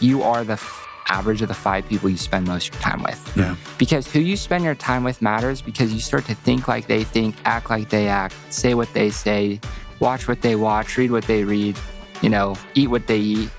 you are the average of the 5 people you spend most of your time with. Yeah. Because who you spend your time with matters, because you start to think like they think, act like they act, say what they say, watch what they watch, read what they read, eat what they eat.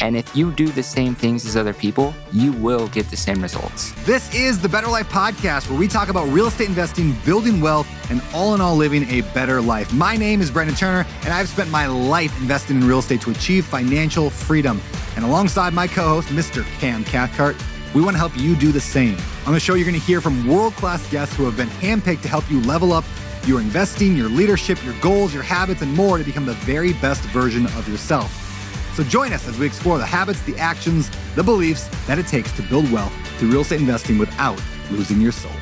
And if you do the same things as other people, you will get the same results. This is the Better Life Podcast, where we talk about real estate investing, building wealth, and all in all living a better life. My name is Brendan Turner, and I've spent my life investing in real estate to achieve financial freedom. And alongside my co-host, Mr. Cam Cathcart, we want to help you do the same. On the show, you're going to hear from world-class guests who have been handpicked to help you level up your investing, your leadership, your goals, your habits, and more to become the very best version of yourself. So join us as we explore the habits, the actions, the beliefs that it takes to build wealth through real estate investing without losing your soul.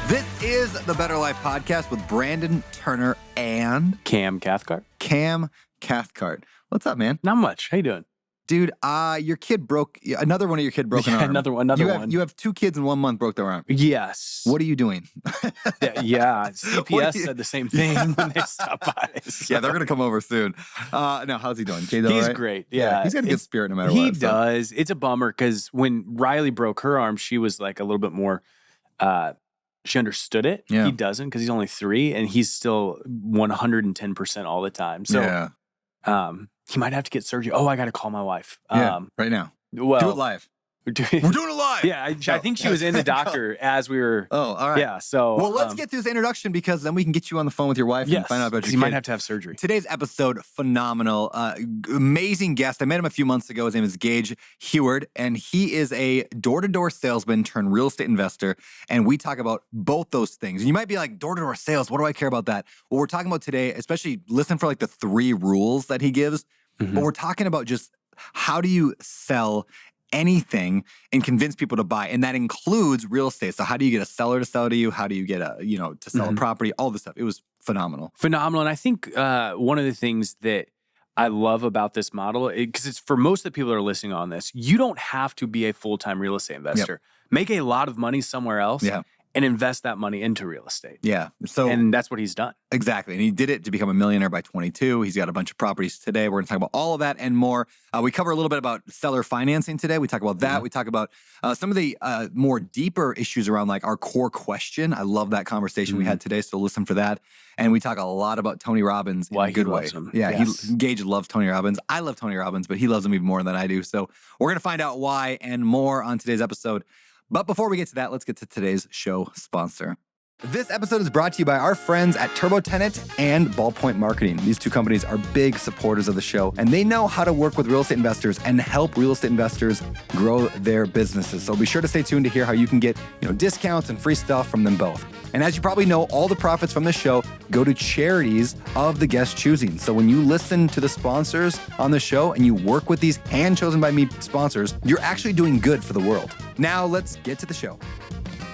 This is the Better Life Podcast with Brandon Turner and Cam Cathcart. Cam Cathcart. What's up, man? Not much. How you doing? Dude, your kid broke, another one of your kid broke an arm. Another one. You have 2 kids in 1 month broke their arm. Yes. What are you doing? Yeah. CPS said the same thing when they stopped by. So. Yeah, they're going to come over soon. No, how's he doing? He's great. Yeah. He's got a good spirit no matter what. He does. It's a bummer because when Riley broke her arm, she was like a little bit more, she understood it. Yeah. He doesn't because he's only 3 and he's still 110% all the time. So, he might have to get surgery. Oh, I got to call my wife. Right now. Well, do it live. We're doing it live. Yeah, I think she was in the doctor as we were. Oh, all right. Yeah, so. Well, let's get through this introduction because then we can get you on the phone with your wife and find out about your kid. You might have to have surgery. Today's episode, phenomenal. Amazing guest. I met him a few months ago. His name is Gage Heward, and he is a door-to-door salesman turned real estate investor. And we talk about both those things. And you might be like, door-to-door sales, what do I care about that? What we're talking about today, especially listen for like the 3 rules that he gives. But we're talking about just how do you sell anything and convince people to buy, and that includes real estate. So how do you get a seller to sell to you? How do you get to sell a property? All this stuff. It was phenomenal. Phenomenal. And I think one of the things that I love about this model, because it's for most of the people that are listening on this, you don't have to be a full-time real estate investor. Make a lot of money somewhere else. And invest that money into real estate. Yeah. And that's what he's done. Exactly. And he did it to become a millionaire by 22. He's got a bunch of properties today. We're going to talk about all of that and more. We cover a little bit about seller financing today. We talk about that. We talk about some of the more deeper issues around like our core question. I love that conversation we had today. So listen for that. And we talk a lot about Tony Robbins in a good way. Him. Yeah. Gage loves Tony Robbins. I love Tony Robbins, but he loves him even more than I do. So we're going to find out why and more on today's episode. But before we get to that, let's get to today's show sponsor. This episode is brought to you by our friends at TurboTenant and Ballpoint Marketing. These 2 companies are big supporters of the show, and they know how to work with real estate investors and help real estate investors grow their businesses. So be sure to stay tuned to hear how you can get, discounts and free stuff from them both. And as you probably know, all the profits from the show go to charities of the guest choosing. So when you listen to the sponsors on the show and you work with these hand-chosen by me sponsors, you're actually doing good for the world. Now let's get to the show.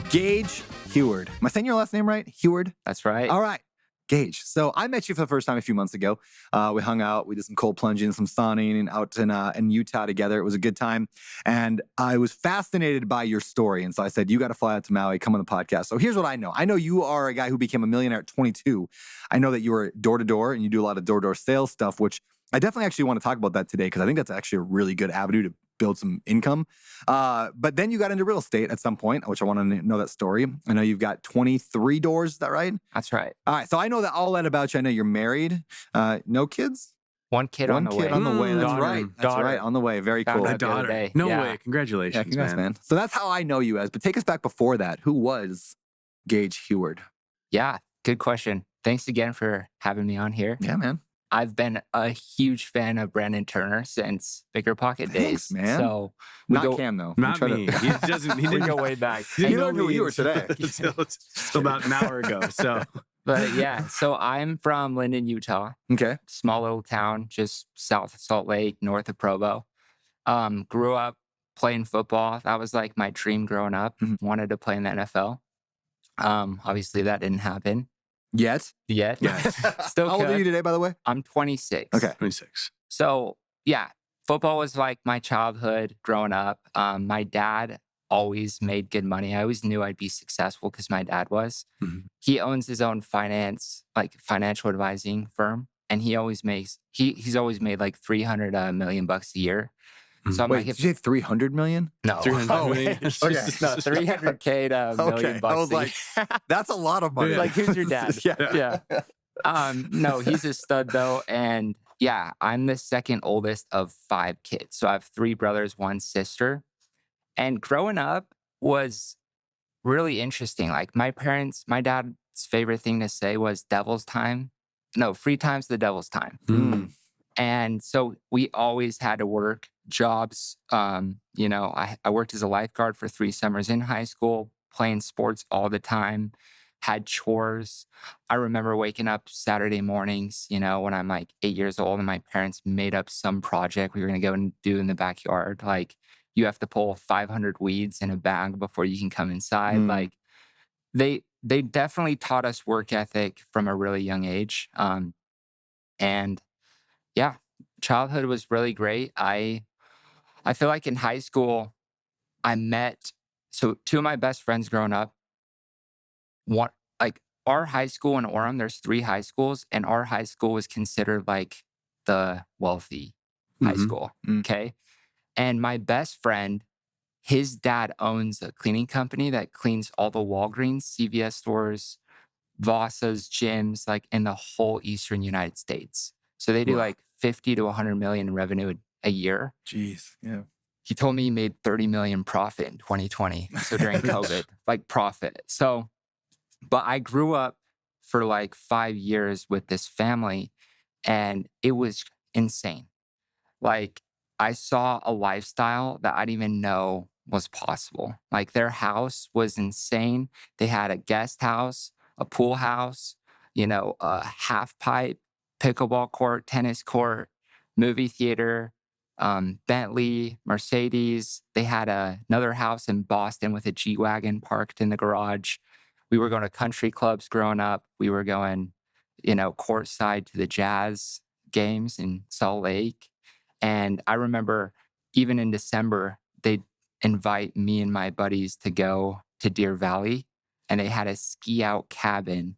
Gage Heward. Am I saying your last name right? Heward? That's right. All right. Gage. So I met you for the first time a few months ago. We hung out. We did some cold plunging, some sauning out in Utah together. It was a good time. And I was fascinated by your story. And so I said, you got to fly out to Maui, come on the podcast. So here's what I know. I know you are a guy who became a millionaire at 22. I know that you were door-to-door and you do a lot of door-to-door sales stuff, which I definitely actually want to talk about that today because I think that's actually a really good avenue to build some income. But then you got into real estate at some point, which I want to know that story. I know you've got 23 doors. Is that right? That's right. All right. So I know all that about you. I know you're married. No kids? 1 kid on the way. One kid on the way. That's Daughter. right. That's right. On the way. Very cool. Found out the other day. No Yeah. way. Congratulations, Yeah, congrats, man. So that's how I know you as. But take us back before that. Who was Gage Heward? Yeah, good question. Thanks again for having me on here. Yeah, man. I've been a huge fan of Brandon Turner since Bigger Pocket days. Man. So Not Cam, though. Not me. He didn't go way back. He You didn't know who you were today. Until about an hour ago. So, But yeah, so I'm from Linden, Utah. Okay. Small little town just south of Salt Lake, north of Provo. Grew up playing football. That was like my dream growing up. Wanted to play in the NFL. Obviously, that didn't happen. Yet? Yeah. Still How old are you today, by the way? I'm 26. Okay. 26. So yeah, football was like my childhood growing up. My dad always made good money. I always knew I'd be successful because my dad was. He owns his own financial advising firm. and he always makes he's always made like 300 million bucks a year. So I'm Wait, like, did you say 300 million? no, 300 million. Okay. no, 300K to a million bucks. I was like, that's a lot of money. like, who's your dad? Yeah. No, he's a stud though. And yeah, I'm the second oldest of 5 kids. So I have 3 brothers, 1 sister. And growing up was really interesting. Like my dad's favorite thing to say was devil's time. No, free time's the devil's time. And so we always had to work jobs. You know, I worked as a lifeguard for 3 summers in high school, playing sports all the time, had chores. I remember waking up Saturday mornings, you know, when I'm like 8 years old and my parents made up some project we were going to go and do in the backyard. Like you have to pull 500 weeds in a bag before you can come inside. Like they definitely taught us work ethic from a really young age. And yeah, childhood was really great. I feel like in high school, I met 2 of my best friends growing up. One, like our high school in Orem, there's 3 high schools, and our high school was considered like the wealthy high school. Okay. And my best friend, his dad owns a cleaning company that cleans all the Walgreens, CVS stores, Vasa's, gyms, like in the whole Eastern United States. So they do like 50 to 100 million in revenue a year. Jeez. Yeah. He told me he made 30 million profit in 2020. So during COVID, like profit. So, but I grew up for like 5 years with this family and it was insane. Like I saw a lifestyle that I didn't even know was possible. Like their house was insane. They had a guest house, a pool house, you know, a half pipe, pickleball court, tennis court, movie theater, Bentley, Mercedes. They had another house in Boston with a G-Wagon parked in the garage. We were going to country clubs growing up. We were going, you know, courtside to the Jazz games in Salt Lake. And I remember even in December, they'd invite me and my buddies to go to Deer Valley. And they had a ski out cabin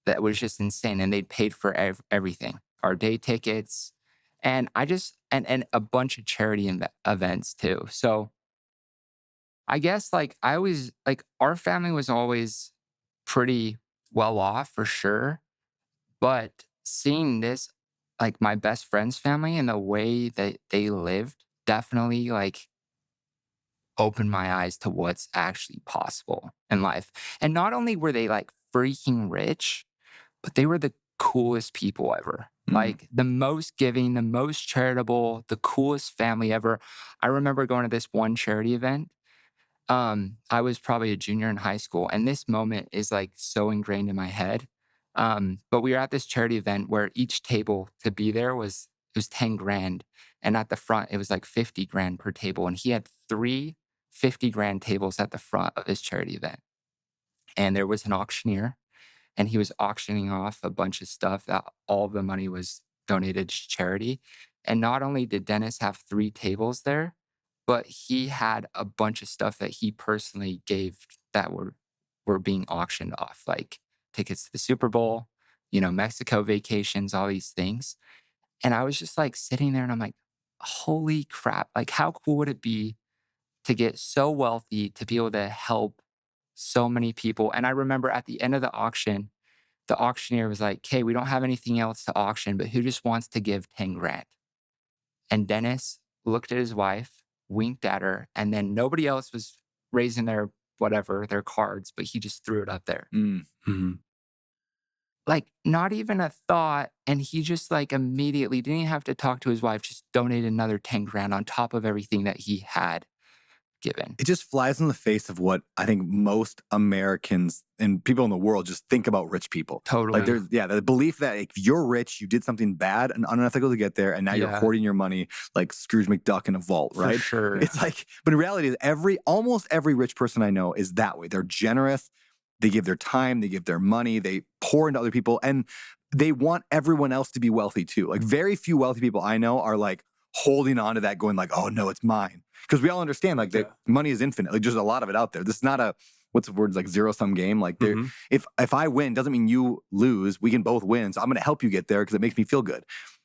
that was just insane. And they'd paid for everything, our day tickets. And and a bunch of charity events too. So I guess like I always, like our family was always pretty well off for sure. But seeing this, like my best friend's family and the way that they lived definitely like opened my eyes to what's actually possible in life. And not only were they like freaking rich, but they were the coolest people ever. Like the most giving, the most charitable, the coolest family ever. I remember going to this one charity event. I was probably a junior in high school, and this moment is like so ingrained in my head. But we were at this charity event where each table to be there was 10 grand. And at the front, it was like 50 grand per table. And he had 3 50 grand tables at the front of his charity event. And there was an auctioneer, and he was auctioning off a bunch of stuff that all the money was donated to charity. And not only did Dennis have 3 tables there, but he had a bunch of stuff that he personally gave that were being auctioned off, like tickets to the Super Bowl, you know, Mexico vacations, all these things. And I was just like sitting there and I'm like, holy crap, like how cool would it be to get so wealthy to be able to help so many people? And I remember at the end of the auctioneer was like, okay, we don't have anything else to auction, but who just wants to give 10 grand? And Dennis looked at his wife, winked at her, and then nobody else was raising their cards, but he just threw it up there. Like not even a thought. And he just like immediately didn't even have to talk to his wife, just donated another 10 grand on top of everything that he had given. It just flies in the face of what I think most Americans and people in the world just think about rich people. Totally. Like there's, the belief that if you're rich, you did something bad and unethical to get there, and now you're hoarding your money like Scrooge McDuck in a vault, right? For sure. It's like, but in reality, almost every rich person I know is that way. They're generous. They give their time, they give their money, they pour into other people, and they want everyone else to be wealthy too. Like very few wealthy people I know are like holding on to that going like, oh no, it's mine. Because we all understand like that money is infinite. Like there's a lot of it out there. This is not what's the word, like zero-sum game. Like if I win, doesn't mean you lose. We can both win. So I'm going to help you get there because it makes me feel good.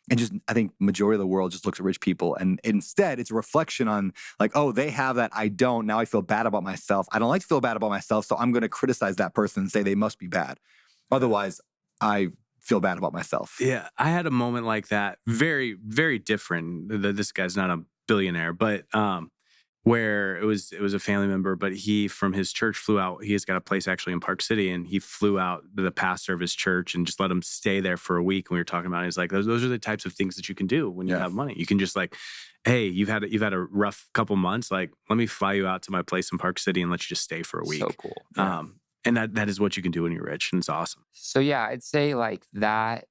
And just, I think majority of the world just looks at rich people, and instead it's a reflection on like, oh, they have that, I don't. Now I feel bad about myself. I don't like to feel bad about myself, so I'm going to criticize that person and say they must be bad. Otherwise, I feel bad about myself. Yeah, I had a moment like that. Very, very different. This guy's not a billionaire, but where it was a family member, but he from his church flew out. He has got a place actually in Park City, and he flew out to the pastor of his church and just let him stay there for a week. And we were talking about it. He's like, those are the types of things that you can do when you have money. You can just like, hey, you've had a rough couple months. Like, let me fly you out to my place in Park City and let you just stay for a week. So cool. Yeah. And that is what you can do when you're rich, and it's awesome. So yeah, I'd say like that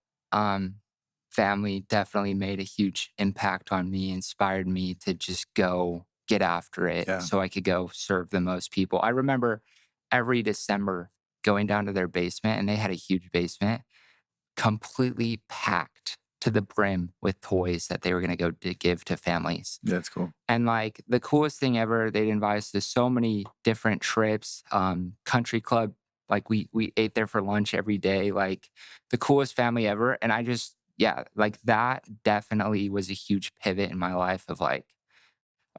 family definitely made a huge impact on me, inspired me to just go get after it so I could go serve the most people. I remember every December going down to their basement, and they had a huge basement, completely packed to the brim with toys that they were going to go to give to families. That's cool. And like the coolest thing ever, they'd invite us to so many different trips, country club. Like we ate there for lunch every day, like the coolest family ever. And I just, like that definitely was a huge pivot in my life of like,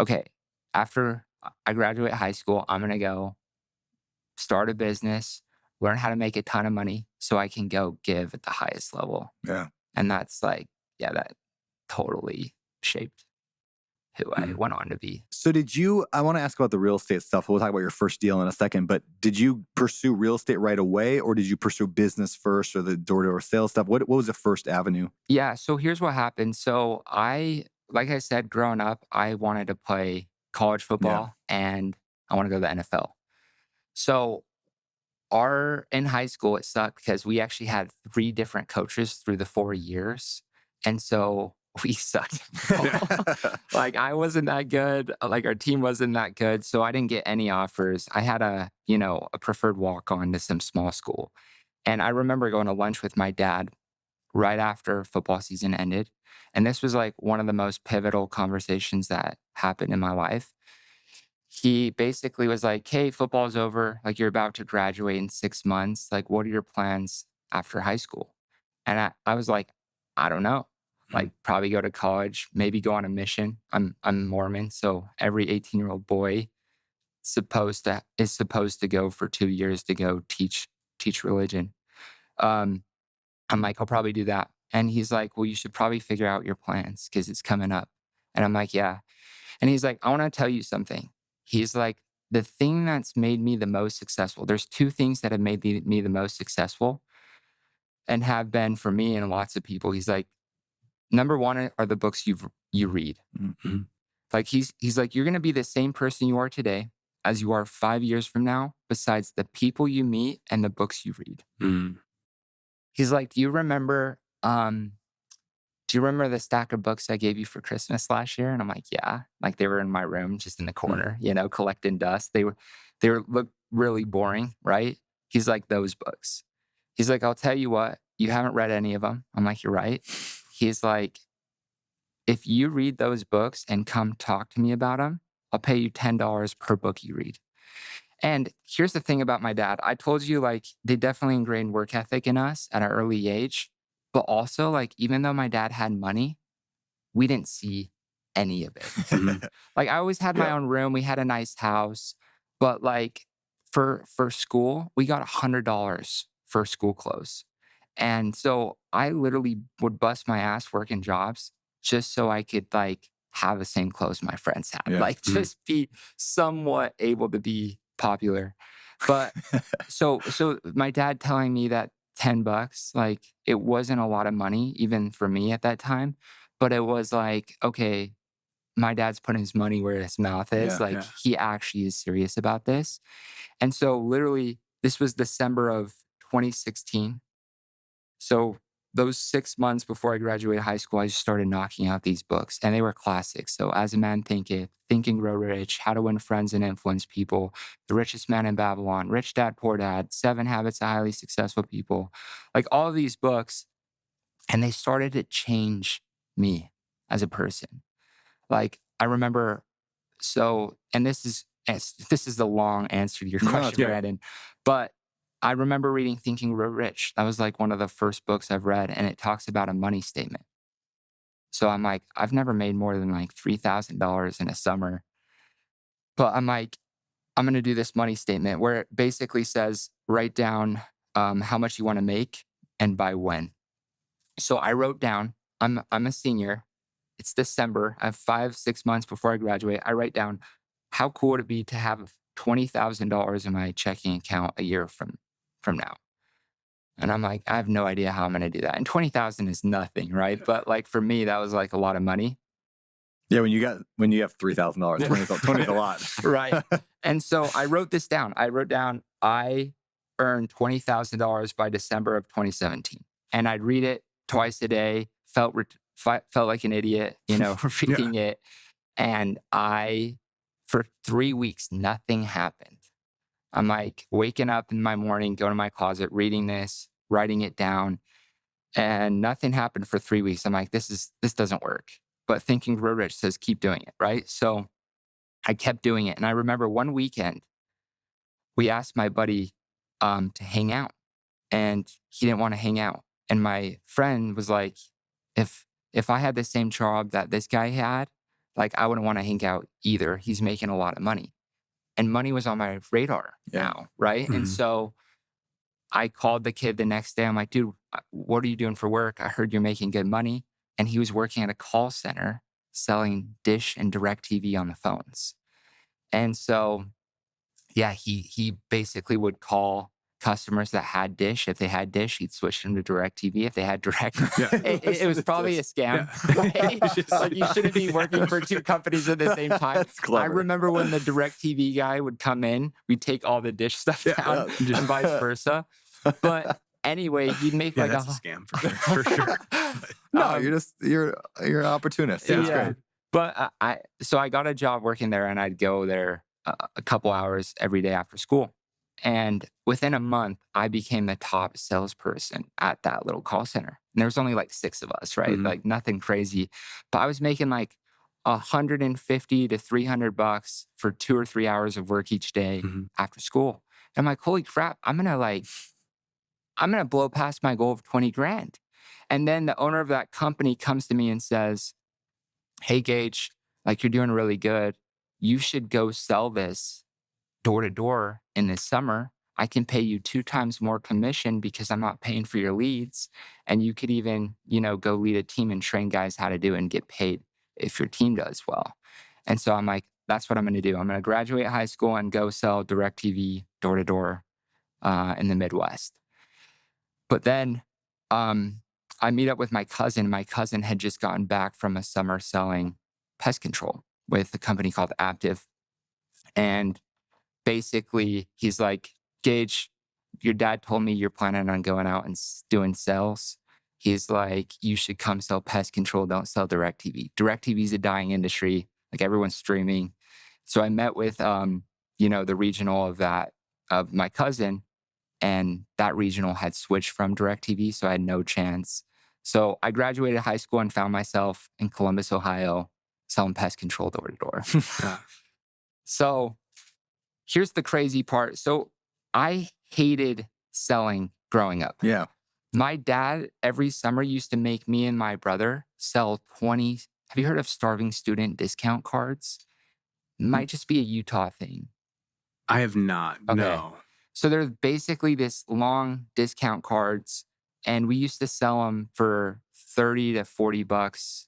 okay, after I graduate high school, I'm going to go start a business, learn how to make a ton of money so I can go give at the highest level. Yeah. And that's like, that totally shaped who I went on to be. So I want to ask about the real estate stuff. We'll talk about your first deal in a second, but did you pursue real estate right away, or did you pursue business first, or the door-to-door sales stuff? What was the first avenue? Yeah. So here's what happened. So like I said, growing up, I wanted to play college football and I want to go to the NFL. So in high school, it sucked because we actually had 3 different coaches through the 4 years. And so we sucked. Like I wasn't that good. Like our team wasn't that good. So I didn't get any offers. I had a preferred walk-on to some small school. And I remember going to lunch with my dad right after football season ended. And this was like one of the most pivotal conversations that happened in my life. He basically was like, hey, football's over. Like you're about to graduate in 6 months. Like, what are your plans after high school? And I was like, I don't know. Like probably go to college, maybe go on a mission. I'm Mormon. So every 18-year-old boy is supposed to go for 2 years to go teach religion. I'm like, I'll probably do that. And he's like, well, you should probably figure out your plans because it's coming up. And I'm like, yeah. And he's like, I want to tell you something. He's like, the thing that's made me the most successful, there's 2 things that have made me the most successful and have been for me and lots of people. He's like, number 1 are the books you read. Mm-hmm. Like he's like, you're going to be the same person you are today as you are 5 years from now, besides the people you meet and the books you read. Mm. He's like, do you remember the stack of books I gave you for Christmas last year? And I'm like, yeah. Like they were in my room, just in the corner, collecting dust. They looked really boring, right? He's like, those books. He's like, I'll tell you what, you haven't read any of them. I'm like, you're right. He's like, if you read those books and come talk to me about them, I'll pay you $10 per book you read. And here's the thing about my dad. I told you, like, they definitely ingrained work ethic in us at an early age. But also, like, even though my dad had money, we didn't see any of it. Like, I always had my own room. We had a nice house. But, like, for school, we got $100 for school clothes. And so I literally would bust my ass working jobs just so I could, like, have the same clothes my friends had. Yeah. Like, just be somewhat able to be popular. But so my dad telling me that $10, like it wasn't a lot of money, even for me at that time, but it was like, okay, my dad's putting his money where his mouth is. He actually is serious about this. And so literally this was December of 2016. So those 6 months before I graduated high school, I just started knocking out these books, and they were classics. So As a Man Thinketh, Think and Grow Rich, How to Win Friends and Influence People, The Richest Man in Babylon, Rich Dad, Poor Dad, 7 Habits of Highly Successful People, like all of these books. And they started to change me as a person. Like I remember, and this is this is the long answer to your question, Brandon. But I remember reading Think and Grow Rich. That was like one of the first books I've read, and it talks about a money statement. So I'm like, I've never made more than like $3,000 in a summer. But I'm like, I'm going to do this money statement where it basically says, write down how much you want to make and by when. So I wrote down, I'm a senior. It's December. I have 5-6 months before I graduate. I write down, how cool would it be to have $20,000 in my checking account a year from now? And I'm like, I have no idea how I'm going to do that. And 20,000 is nothing, right? But like for me, that was like a lot of money. Yeah, when you have $3,000, 20 is a lot. Right. And so I wrote this down. I wrote down, I earned $20,000 by December of 2017. And I'd read it twice a day, felt like an idiot, reading it. And for 3 weeks, nothing happened. I'm like waking up in my morning, going to my closet, reading this, writing it down, and nothing happened for 3 weeks. I'm like, this doesn't work. But Think and Grow Rich says, keep doing it, right? So I kept doing it. And I remember one weekend, we asked my buddy to hang out, and he didn't want to hang out. And my friend was like, if I had the same job that this guy had, like I wouldn't want to hang out either. He's making a lot of money. And money was on my radar now, right? Mm-hmm. And so I called the kid the next day. I'm like, dude, what are you doing for work? I heard you're making good money. And he was working at a call center selling Dish and DirecTV on the phones. And so, yeah, he basically would call customers that had Dish. If they had Dish, he'd switch them to DirecTV. If they had Direct, it was probably a scam. Right? Like you shouldn't be working for two companies at the same time. That's clever. I remember when the DirecTV guy would come in, we'd take all the Dish stuff down and vice versa. But anyway, he'd make that's a scam for sure. No, you're an opportunist. Yeah. Great. But I got a job working there, and I'd go there a couple hours every day after school. And within a month, I became the top salesperson at that little call center. And there was only like 6 of us, right? Mm-hmm. Like nothing crazy. But I was making like $150 to $300 for 2 or 3 hours of work each day after school. And I'm like, holy crap, I'm gonna blow past my goal of 20 grand. And then the owner of that company comes to me and says, hey, Gage, like you're doing really good. You should go sell this door to door in this summer. I can pay you 2 times more commission because I'm not paying for your leads. And you could even, go lead a team and train guys how to do it and get paid if your team does well. And so I'm like, that's what I'm going to do. I'm going to graduate high school and go sell DirecTV door to door in the Midwest. But then I meet up with my cousin. My cousin had just gotten back from a summer selling pest control with a company called Active. And basically, he's like, Gage, your dad told me you're planning on going out and doing sales. He's like, you should come sell pest control. Don't sell DirecTV. DirecTV is a dying industry. Like everyone's streaming. So I met with, the regional of my cousin. And that regional had switched from DirecTV, so I had no chance. So I graduated high school and found myself in Columbus, Ohio, selling pest control door to door. So here's the crazy part. So I hated selling growing up. Yeah. My dad, every summer, used to make me and my brother sell 20. Have you heard of starving student discount cards? Might just be a Utah thing. I have not. Okay. No. So there's basically this long discount cards, and we used to sell them for $30 to $40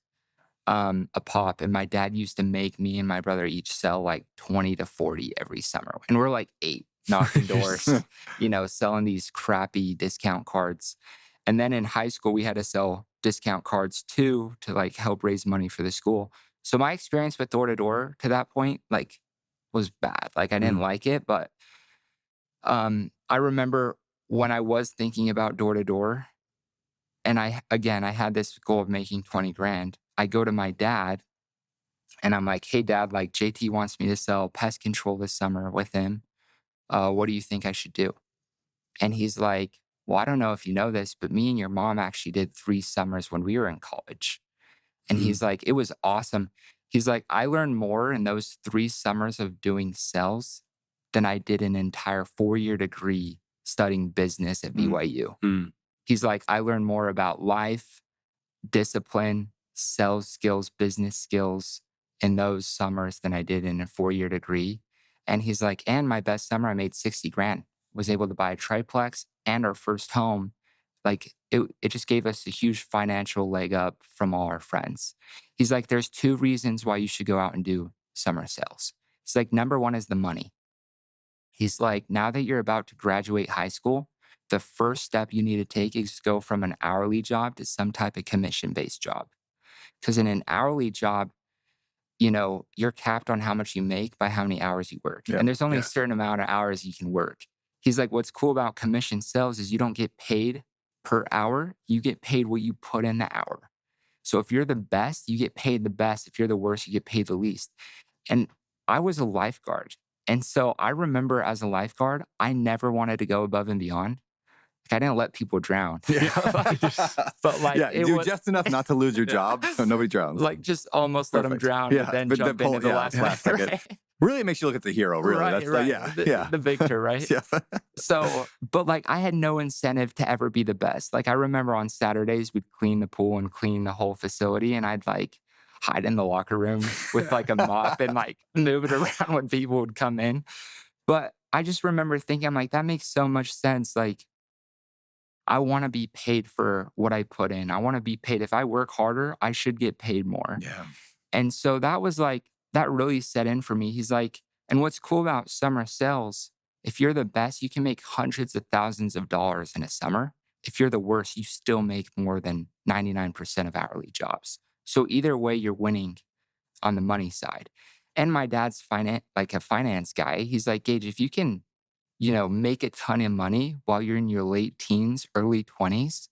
a pop. And my dad used to make me and my brother each sell like 20 to 40 every summer. And we're like 8 knocking doors, selling these crappy discount cards. And then in high school, we had to sell discount cards too to like help raise money for the school. So my experience with door to door to that point, like, was bad. Like I didn't like it, but I remember when I was thinking about door to door, and I had this goal of making 20 grand. I go to my dad and I'm like, hey dad, like JT wants me to sell pest control this summer with him. What do you think I should do? And he's like, well, I don't know if you know this, but me and your mom actually did 3 summers when we were in college. And he's like, it was awesome. He's like, I learned more in those 3 summers of doing sales than I did an entire 4-year degree studying business at BYU. He's like, I learned more about life, discipline, sales skills, business skills in those summers than I did in a 4-year degree. And he's like, and my best summer, I made 60 grand, was able to buy a triplex and our first home. Like it just gave us a huge financial leg up from all our friends. He's like, there's 2 reasons why you should go out and do summer sales. He's like, number 1 is the money. He's like, now that you're about to graduate high school, the first step you need to take is go from an hourly job to some type of commission-based job. Because in an hourly job, you know, you're capped on how much you make by how many hours you work. And there's only a certain amount of hours you can work. He's like, what's cool about commission sales is you don't get paid per hour. You get paid what you put in the hour. So if you're the best, you get paid the best. If you're the worst, you get paid the least. And I was a lifeguard. And so I remember as a lifeguard, I never wanted to go above and beyond. Like, I didn't let people drown. But like, do just enough not to lose your job so nobody drowns. Like just almost let them drown, but then jump into the last lap. Right? Really makes you look at the hero, really. Right, That's right. The victor, right? So, but like I had no incentive to ever be the best. Like I remember on Saturdays, we'd clean the pool and clean the whole facility. And I'd like hide in the locker room with like a mop and like move it around when people would come in. But I just remember thinking, I'm like, that makes so much sense. Like, I want to be paid for what I put in. I want to be paid. If I work harder, I should get paid more. Yeah. And so that was like, that really set in for me. He's like, and what's cool about summer sales, if you're the best, you can make hundreds of thousands of dollars in a summer. If you're the worst, you still make more than 99% of hourly jobs. So either way, you're winning on the money side. And my dad's like a finance guy. He's like, Gage, if you can, you know, make a ton of money while you're in your late teens, early 20s,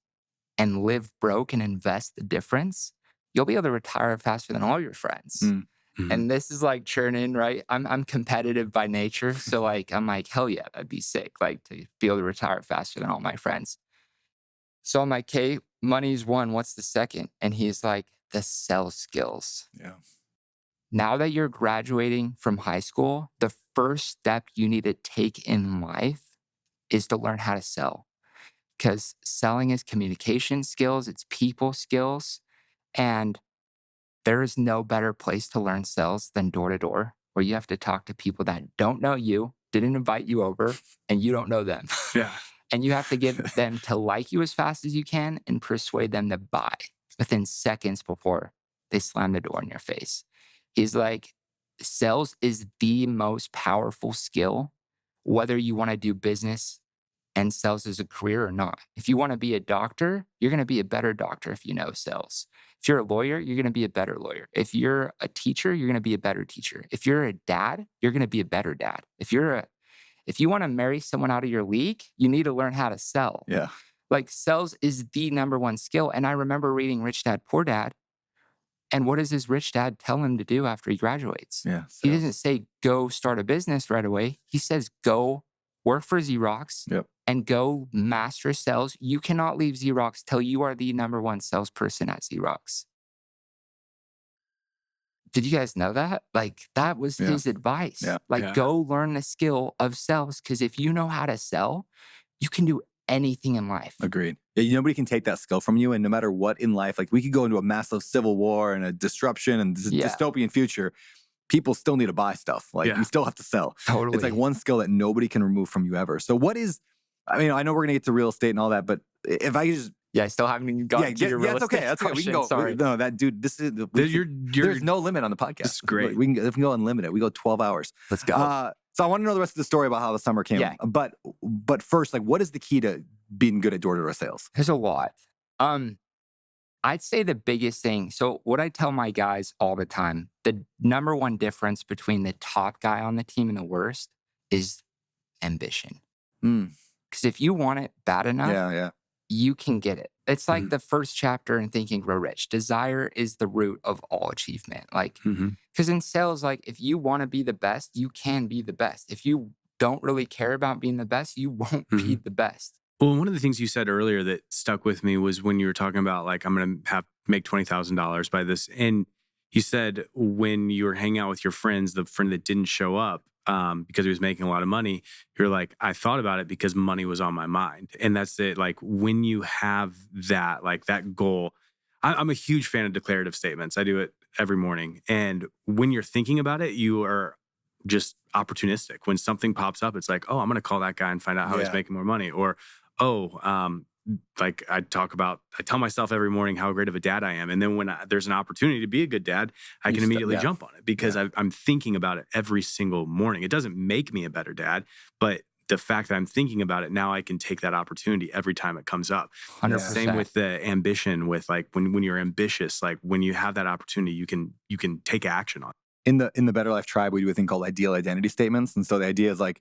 and live broke and invest the difference, you'll be able to retire faster than all your friends. Mm-hmm. And this is like churning, right? I'm competitive by nature. So like, I'm like, hell yeah, that'd be sick. Like to be able to retire faster than all my friends. So I'm like, okay, money's 1. What's the second? And he's like, the sales skills. Yeah. Now that you're graduating from high school, the first step you need to take in life is to learn how to sell. Because selling is communication skills, it's people skills. And there is no better place to learn sales than door to door, where you have to talk to people that don't know you, didn't invite you over, and you don't know them. Yeah. And you have to get them to like you as fast as you can and persuade them to buy within seconds before they slam the door in your face. He's like, sales is the most powerful skill, whether you want to do business and sales as a career or not. If you want to be a doctor, you're going to be a better doctor if you know sales. If you're a lawyer, you're going to be a better lawyer. If you're a teacher, you're going to be a better teacher. If you're a dad, you're going to be a better dad. If you want to marry someone out of your league, you need to learn how to sell. Yeah. Like sales is the number 1 skill. And I remember reading Rich Dad, Poor Dad. And what does his rich dad tell him to do after he graduates? Yeah. He doesn't say, go start a business right away. He says, go work for Xerox and go master sales. You cannot leave Xerox till you are the number 1 salesperson at Xerox. Did you guys know that? Like that was his advice. Yeah. Go learn the skill of sales. Because if you know how to sell, you can do anything in life. Agreed. Yeah, nobody can take that skill from you. And no matter what in life, like we could go into a massive civil war and a disruption and dystopian future. People still need to buy stuff. Like you still have to sell. Totally. It's like one skill that nobody can remove from you ever. So what is, I mean, I know we're going to get to real estate and all that, but if I just, I still haven't even gotten to your real estate. That's okay. We can go. Sorry. No, that dude, this is, there's no limit on the podcast. This is great. If we can go unlimited. We go 12 hours. Let's go. So I want to know the rest of the story about how the summer came. Yeah. But first, like, what is the key to being good at door-to-door sales? There's a lot. I'd say the biggest thing, so what I tell my guys all the time, the number 1 difference between the top guy on the team and the worst is ambition. Because if you want it bad enough, you can get it. It's like the first chapter in Think and Grow Rich. Desire is the root of all achievement. Like, because in sales, like if you want to be the best, you can be the best. If you don't really care about being the best, you won't be the best. Well, one of the things you said earlier that stuck with me was when you were talking about like, I'm going to make $20,000 by this. And You said when you were hanging out with your friends, the friend that didn't show up because he was making a lot of money, you're like, I thought about it because money was on my mind. And that's it. Like when you have that, like that goal, I'm a huge fan of declarative statements. I do it every morning. And when you're thinking about it, you are just opportunistic. When something pops up, it's like, oh, I'm going to call that guy and find out how he's making more money. Or, like I tell myself every morning how great of a dad I am. And then when there's an opportunity to be a good dad, I can immediately jump on it because I'm thinking about it every single morning. It doesn't make me a better dad, but the fact that I'm thinking about it, now I can take that opportunity every time it comes up. 100%. Same with the ambition, with like when you're ambitious, like when you have that opportunity, you can take action on it. In the Better Life Tribe, we do a thing called ideal identity statements. And so the idea is like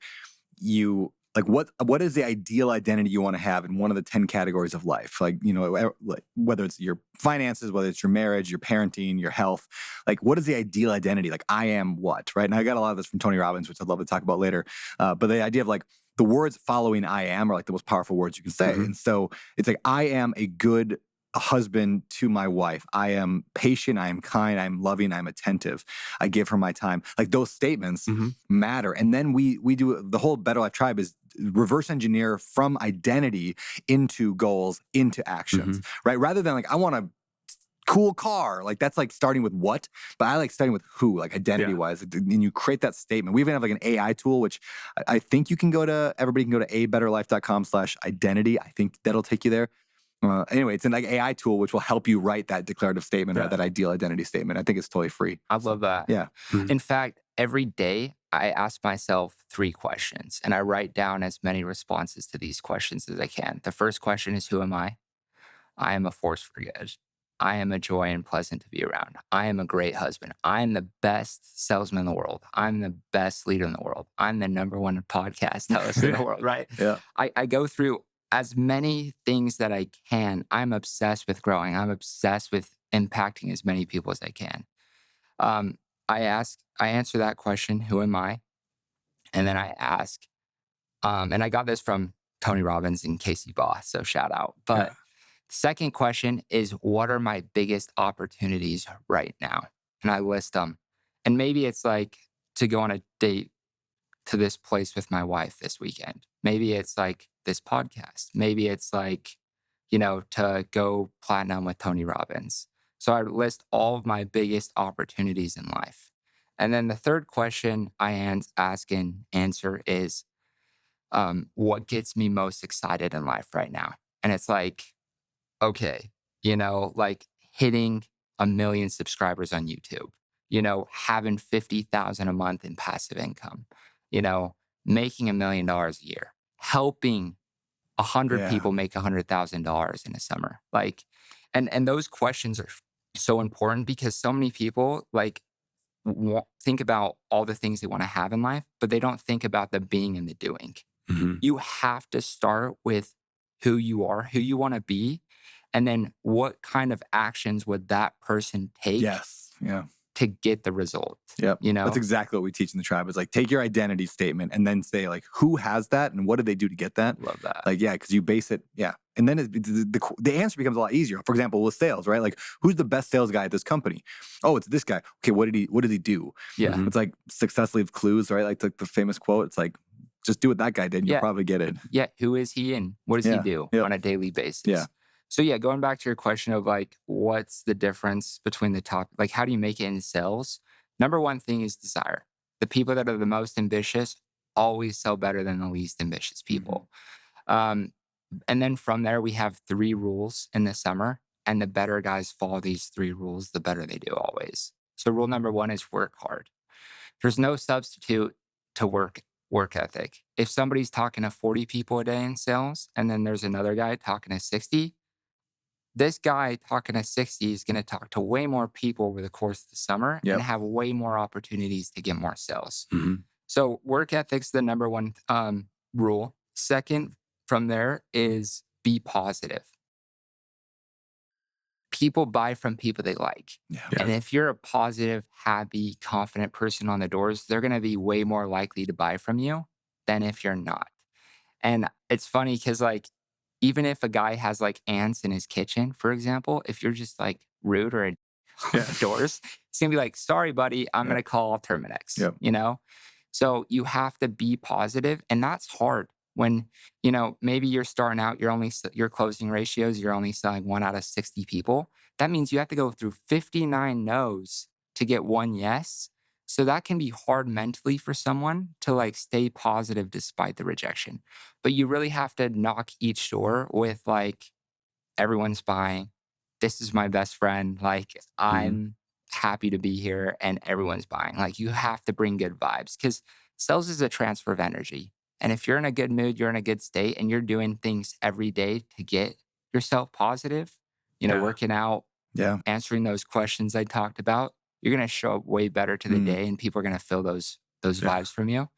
what is the ideal identity you want to have in one of the 10 categories of life? Like, like whether it's your finances, whether it's your marriage, your parenting, your health, like what is the ideal identity? Like I am what, right? And I got a lot of this from Tony Robbins, which I'd love to talk about later. But the idea of like the words following I am are like the most powerful words you can say. And so it's like, I am a good husband to my wife. I am patient. I am kind. I am loving. I am attentive. I give her my time. Like those statements matter. And then we do the whole Better Life Tribe is reverse engineer from identity into goals, into actions, right? Rather than like, I want a cool car. Like that's like starting with what, but I like starting with who, like identity wise. And you create that statement. We even have like an AI tool, which I think everybody can go to abetterlife.com/identity. I think that'll take you there. Anyway, it's an like AI tool which will help you write that declarative statement or that ideal identity statement. I think it's totally free. I love that. Yeah. In fact, every day I ask myself 3 questions and I write down as many responses to these questions as I can. The first question is, who am I? I am a force for good. I am a joy and pleasant to be around. I am a great husband. I am the best salesman in the world. I'm the best leader in the world. I'm the #1 podcast host in the world, right? Yeah. I go through as many things that I can. I'm obsessed with growing. I'm obsessed with impacting as many people as I can. I answer that question, who am I? And then I ask, and I got this from Tony Robbins and Casey Boss, so shout out. But second question is, what are my biggest opportunities right now? And I list them. And maybe it's like to go on a date to this place with my wife this weekend. Maybe it's like this podcast. Maybe it's like, to go platinum with Tony Robbins. So I list all of my biggest opportunities in life. And then the third question I ask and answer is, what gets me most excited in life right now? And it's like, okay, like hitting 1 million subscribers on YouTube, having 50,000 a month in passive income, making $1 million a year, helping 100 people make $100,000 in a summer. Like, and those questions are so important because so many people like think about all the things they want to have in life, but they don't think about the being and the doing. You have to start with who you are, who you want to be, and then what kind of actions would that person take to get the result. Yep. That's exactly what we teach in the tribe. Is like, take your identity statement and then say like, who has that and what did they do to get that? Love that. Like, because you base it. Yeah. And then the answer becomes a lot easier. For example, with sales, right? Like, who's the best sales guy at this company? Oh, it's this guy. Okay. What did he do? Yeah. It's like success leaves clues, right? Like the famous quote. It's like, just do what that guy did and you'll probably get it. Yeah. Who is he and what does he do on a daily basis? Yeah. So going back to your question of like, what's the difference between the top, like how do you make it in sales? Number one thing is desire. The people that are the most ambitious always sell better than the least ambitious people. And then from there, we have 3 rules in the summer, and the better guys follow these 3 rules, the better they do always. So rule number 1 is work hard. There's no substitute to work ethic. If somebody's talking to 40 people a day in sales, and then there's another guy talking to 60, this guy talking to 60 is going to talk to way more people over the course of the summer and have way more opportunities to get more sales. So work ethic's the number 1 rule. Second from there is be positive. People buy from people they like. And if you're a positive, happy, confident person on the doors, they're going to be way more likely to buy from you than if you're not. And it's funny because like, even if a guy has like ants in his kitchen, for example, if you're just like rude or doors. It's going to be like, sorry, buddy, I'm going to call Terminex, you know? So you have to be positive, and that's hard when, you know, maybe you're starting out, your closing ratios, you're only selling 1 out of 60 people. That means you have to go through 59 no's to get 1 yes. So that can be hard mentally for someone to like stay positive despite the rejection. But you really have to knock each door with like, everyone's buying. This is my best friend. Like, I'm happy to be here and everyone's buying. Like, you have to bring good vibes because sales is a transfer of energy. And if you're in a good mood, you're in a good state, and you're doing things every day to get yourself positive, you know, working out, answering those questions I talked about, you're going to show up way better to the day, and people are going to feel those vibes from you.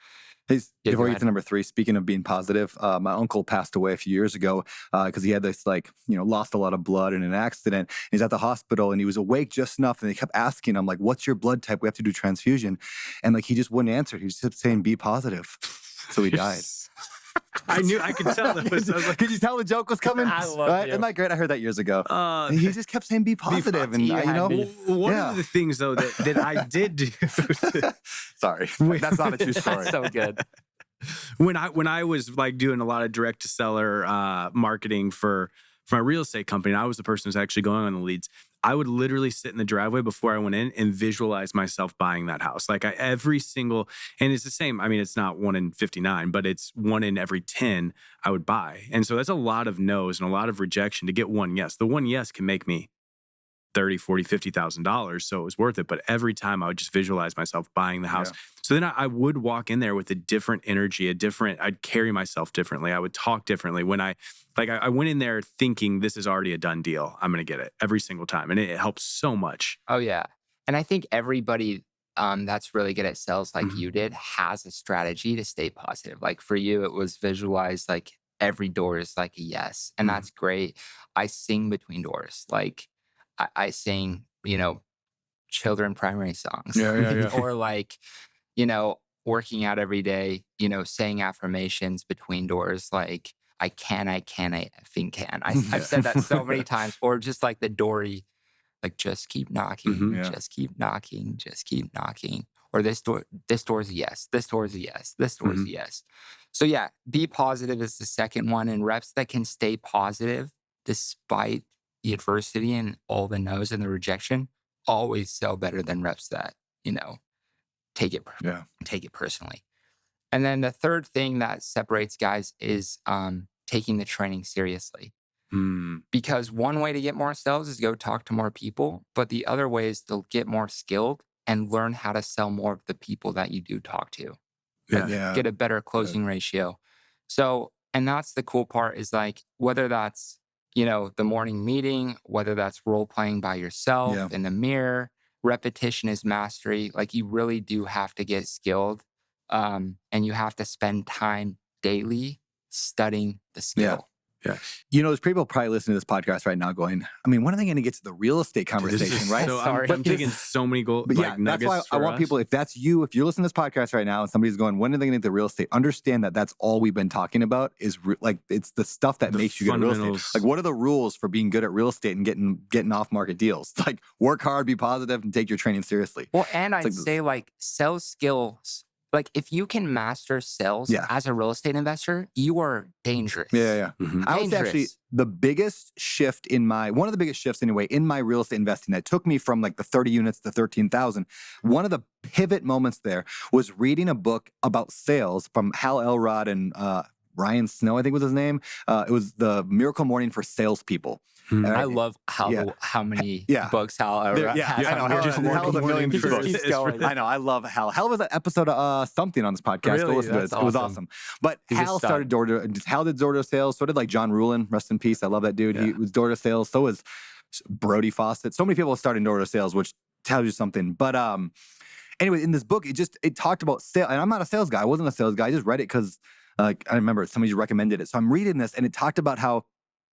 Hey, before we get to number 3, speaking of being positive, my uncle passed away a few years ago because he had this, like, you know, lost a lot of blood in an accident. He's at the hospital and he was awake just enough, and they kept asking him, like, what's your blood type? We have to do transfusion. And like, he just wouldn't answer. He just kept saying, be positive. So he died. I knew, I could tell that was, I was like, could you tell the joke was coming? I love you. Isn't that great? I heard that years ago. He just kept saying, be positive. And, you know, one of the things though that I did do. Sorry, that's not a true story. That's so good. When I was like doing a lot of direct to seller marketing for my real estate company, and I was the person who's actually going on the leads, I would literally sit in the driveway before I went in and visualize myself buying that house. Like every single, and it's the same. I mean, it's not 1 in 59, but it's 1 in every 10 I would buy. And so that's a lot of no's and a lot of rejection to get 1 yes. The 1 yes can make me $30,000, $40,000, $50,000. So it was worth it. But every time I would just visualize myself buying the house. So then I would walk in there with a different energy, I'd carry myself differently. I would talk differently. When I went in there thinking this is already a done deal. I'm going to get it every single time. And it helps so much. Oh yeah. And I think everybody that's really good at sales like you did has a strategy to stay positive. Like for you, it was visualize like every door is like a yes. And that's great. I sing between doors. Like I sing, you know, children primary songs. Or like, you know, working out every day, you know, saying affirmations between doors, like, I think can. I've said that so many times. Or just like the Dory, like, just keep knocking, just keep knocking, just keep knocking. Or this door's a yes, this door's a yes, this door's a yes. So yeah, be positive is the second one. And reps that can stay positive despite the adversity and all the no's and the rejection always sell better than reps that, you know, take it personally. And then the third thing that separates guys is taking the training seriously. Because one way to get more sales is go talk to more people, but the other way is to get more skilled and learn how to sell more of the people that you do talk to. Get a better closing ratio. So, and that's the cool part is like, whether that's, you know, the morning meeting, whether that's role playing by yourself in the mirror, repetition is mastery. Like, you really do have to get skilled, and you have to spend time daily studying the skill. You know, there's people probably listening to this podcast right now going, I mean, when are they going to get to the real estate conversation, right? So I'm taking so many that's why I want people, if that's you, if you're listening to this podcast right now and somebody's going, when are they going to get to real estate? Understand that that's all we've been talking about is like, it's the stuff that makes you good at real estate. Like, what are the rules for being good at real estate and getting off market deals? Like, work hard, be positive, and take your training seriously. Well, and I'd say like sales skills. Like, if you can master sales as a real estate investor, you are dangerous. I was actually one of the biggest shifts in my real estate investing that took me from like the 30 units to 13,000. One of the pivot moments there was reading a book about sales from Hal Elrod and Ryan Snow, I think was his name. It was The Miracle Morning for Salespeople. I love how many books Hal Elrod has. I know. Hal's a million books. I know. I love Hal. Hal was an episode of something on this podcast. Really? Go listen to it. It was awesome. But Hal started Hal did door-to-door sales. So did like John Rulin. Rest in peace. I love that dude. He was door-to-door sales. So was Brody Fawcett. So many people started door-to-door sales, which tells you something. But anyway, in this book, it talked about sales. And I'm not a sales guy. I wasn't a sales guy. I just read it because I remember somebody recommended it. So I'm reading this, and it talked about how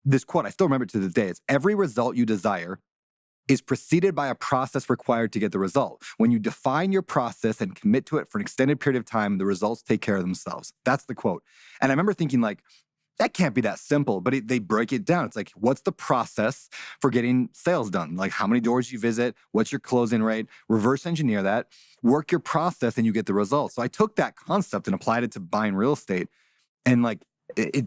this quote, I still remember it to this day. It's every result you desire is preceded by a process required to get the result. When you define your process and commit to it for an extended period of time, the results take care of themselves. That's the quote. And I remember thinking like, that can't be that simple, but they break it down. It's like, what's the process for getting sales done? Like how many doors you visit, what's your closing rate, reverse engineer that, work your process and you get the results. So I took that concept and applied it to buying real estate, and like it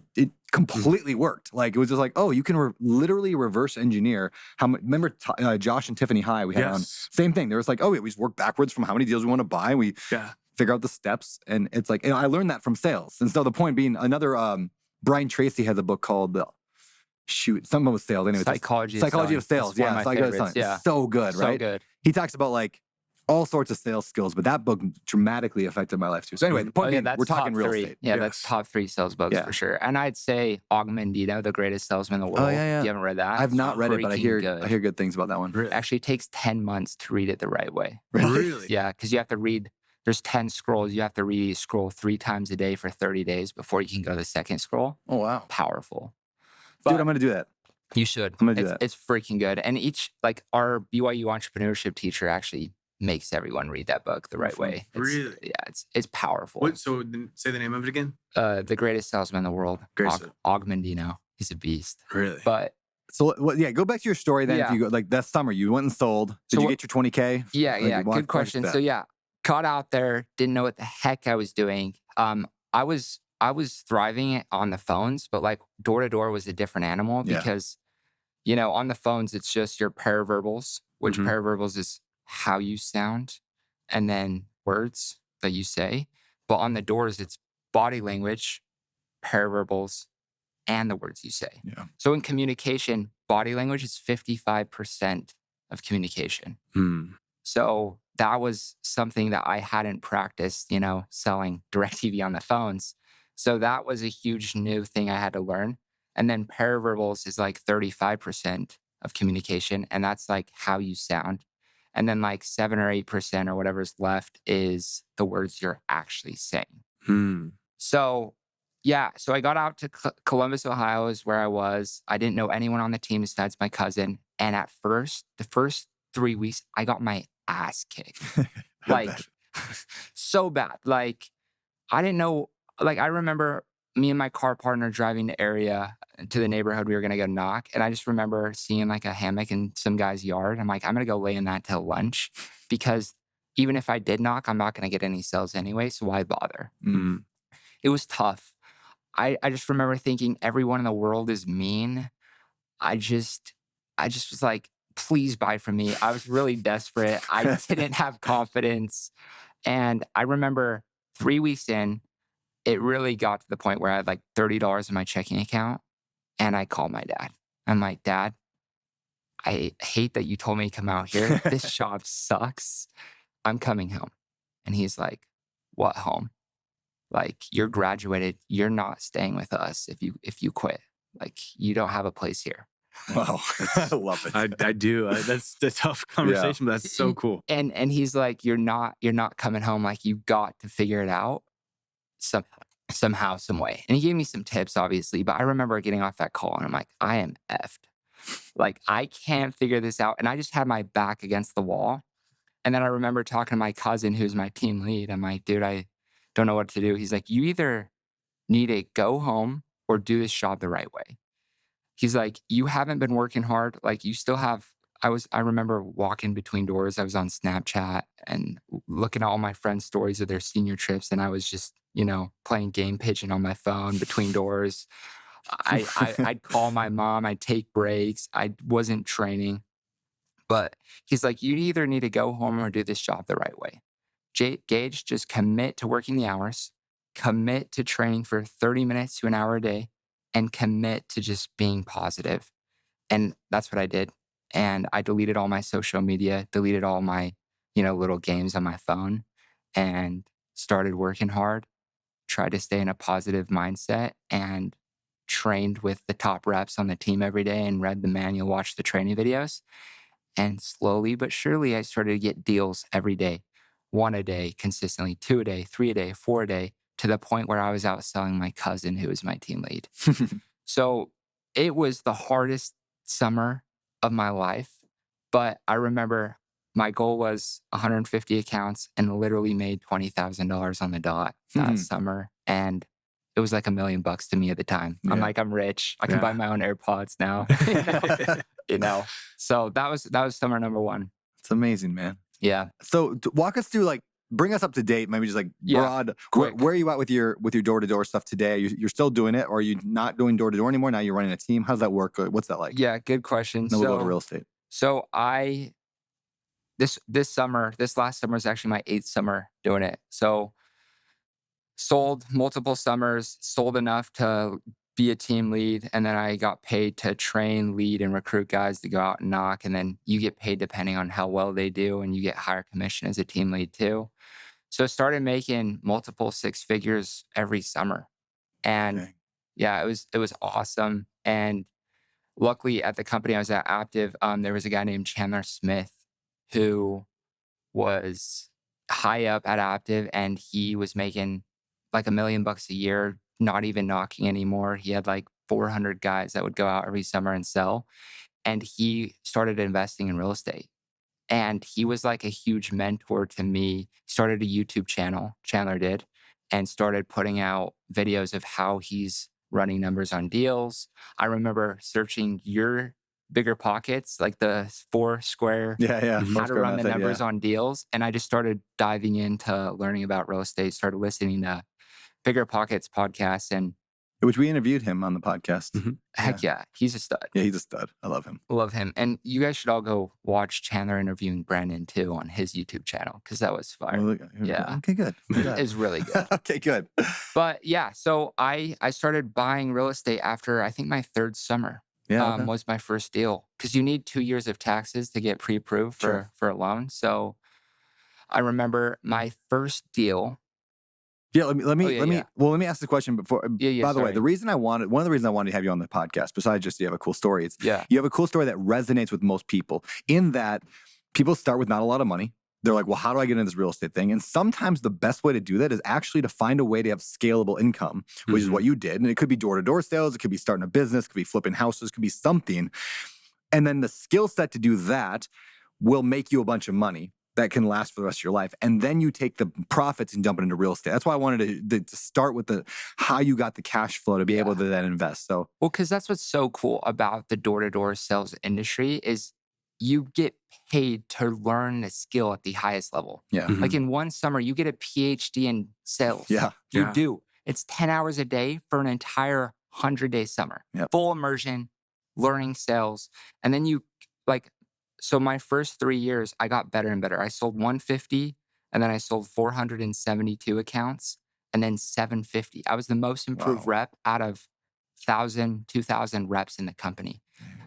completely worked. Like it was just like, oh, you can literally reverse engineer how much. Remember Josh and Tiffany High we had on? Same thing. There was like, oh, we just work backwards from how many deals we want to buy. We figure out the steps, and it's like, I learned that from sales. And so the point being, another Brian Tracy has a book called something with sales. Anyway, Psychology of Sales. Yeah, it's so good, right? So good. He talks about like all sorts of sales skills, but that book dramatically affected my life too. So anyway, the point being, we're talking real estate. Yeah, that's top 3 sales books for sure. And I'd say Augmentino, The Greatest Salesman in the World. If you haven't read that, I've not read it, but I hear good things about that one. It actually takes 10 months to read it the right way. Really? Yeah, because you have to read. There's 10 scrolls. You have to scroll 3 times a day for 30 days before you can go to the second scroll. Oh, wow. Powerful. Dude, I'm going to do that. You should. I'm going to do that. It's freaking good. And our BYU entrepreneurship teacher actually makes everyone read that book the right way. Really? It's powerful. So say the name of it again? The Greatest Salesman in the World. Augmentino. He's a beast. Really? But so go back to your story then. If you go like that summer, you went and sold. Did you get your 20K? Yeah. Good question. So got out there, didn't know what the heck I was doing. I was thriving on the phones, but like door to door was a different animal because, on the phones, it's just your paraverbals, which paraverbals is how you sound and then words that you say. But on the doors, it's body language, paraverbals, and the words you say. Yeah. So in communication, body language is 55% of communication. So that was something that I hadn't practiced, selling DirecTV on the phones. So that was a huge new thing I had to learn. And then paraverbals is like 35% of communication. And that's like how you sound. And then like 7 or 8% or whatever's left is the words you're actually saying. So I got out to Columbus, Ohio is where I was. I didn't know anyone on the team besides my cousin. And at first, the first 3 weeks, I got my ass kicked. Like, so bad. Like, I didn't know, like, I remember me and my car partner driving to the neighborhood we were going to go knock. And I just remember seeing like a hammock in some guy's yard. I'm like, I'm going to go lay in that till lunch because even if I did knock, I'm not going to get any sales anyway. So why bother? It was tough. I just remember thinking everyone in the world is mean. I just was like, please buy from me. I was really desperate. I didn't have confidence. And I remember 3 weeks in, it really got to the point where I had like $30 in my checking account. And I called my dad. I'm like, Dad, I hate that you told me to come out here. This job sucks. I'm coming home. And he's like, what home? Like, you're graduated. You're not staying with us if you quit. Like, you don't have a place here. Wow. I love it. I do. That's a tough conversation, but that's so cool. And he's like, you're not coming home. Like, you got to figure it out somehow, some way. And he gave me some tips, obviously. But I remember getting off that call and I'm like, I am effed. Like, I can't figure this out. And I just had my back against the wall. And then I remember talking to my cousin, who's my team lead. I'm like, dude, I don't know what to do. He's like, you either need to go home or do this job the right way. He's like, you haven't been working hard. Like, you still have, I remember walking between doors. I was on Snapchat and looking at all my friends' stories of their senior trips. And I was just, playing game pigeon on my phone between doors. I'd call my mom. I'd take breaks. I wasn't training. But he's like, you either need to go home or do this job the right way. Gage, just commit to working the hours, commit to training for 30 minutes to an hour a day, and commit to just being positive. And that's what I did. And I deleted all my social media, deleted all my, little games on my phone, and started working hard, tried to stay in a positive mindset, and trained with the top reps on the team every day and read the manual, watched the training videos. And slowly but surely, I started to get deals every day, 1 a day, consistently, 2 a day, 3 a day, 4 a day, to the point where I was out selling my cousin, who was my team lead. So it was the hardest summer of my life. But I remember my goal was 150 accounts and literally made $20,000 on the dot that summer. And it was like $1 million to me at the time. I'm like, I'm rich. I can buy my own AirPods now. You know? So that was summer number one. It's amazing, man. Yeah. So walk us through, like, bring us up to date, maybe just like broad. Where are you at with your door-to-door stuff today? You're still doing it, or are you not doing door-to-door anymore? Now you're running a team. How does that work? What's that like? Yeah, good question. Then we'll go to real estate. So this last summer is actually my 8th summer doing it. So sold multiple summers, sold enough to be a team lead. And then I got paid to train, lead, and recruit guys to go out and knock. And then you get paid depending on how well they do, and you get higher commission as a team lead too. So I started making multiple 6 figures every summer. And yeah, it was awesome. And luckily at the company I was at, Active, there was a guy named Chandler Smith who was high up at Active, and he was making like $1 million a year, not even knocking anymore. He had like 400 guys that would go out every summer and sell. And he started investing in real estate. And he was like a huge mentor to me. He started a YouTube channel, Chandler did, and started putting out videos of how he's running numbers on deals. I remember searching your Bigger Pockets, like the 4 square, how to run the numbers on deals. And I just started diving into learning about real estate, started listening to Bigger Pockets podcast, and which we interviewed him on the podcast. Heck yeah, he's a stud. Yeah, he's a stud. I love him. Love him. And you guys should all go watch Chandler interviewing Brandon too on his YouTube channel, because that was fire. Okay, good. It was really good. Okay, good. But yeah, so I started buying real estate after I think my 3rd summer. Was my first deal, because you need 2 years of taxes to get pre-approved for a loan. So I remember my first deal. Yeah, let me ask the question before. By the way, one of the reasons I wanted to have you on the podcast, besides just you have a cool story, it's you have a cool story that resonates with most people, in that people start with not a lot of money. They're like, well, how do I get into this real estate thing? And sometimes the best way to do that is actually to find a way to have scalable income, which is what you did. And it could be door-to-door sales, it could be starting a business, it could be flipping houses, it could be something. And then the skill set to do that will make you a bunch of money that can last for the rest of your life. And then you take the profits and dump it into real estate. That's why I wanted to start with how you got the cash flow to be able to then invest. So, well, because that's what's so cool about the door-to-door sales industry is you get paid to learn the skill at the highest level. Yeah. Like in one summer, you get a PhD in sales. Yeah. You do. It's 10 hours a day for an entire 100-day summer. Full immersion, learning sales. And then so my first 3 years, I got better and better. I sold 150, and then I sold 472 accounts, and then 750. I was the most improved rep out of 1,000, 2,000 reps in the company.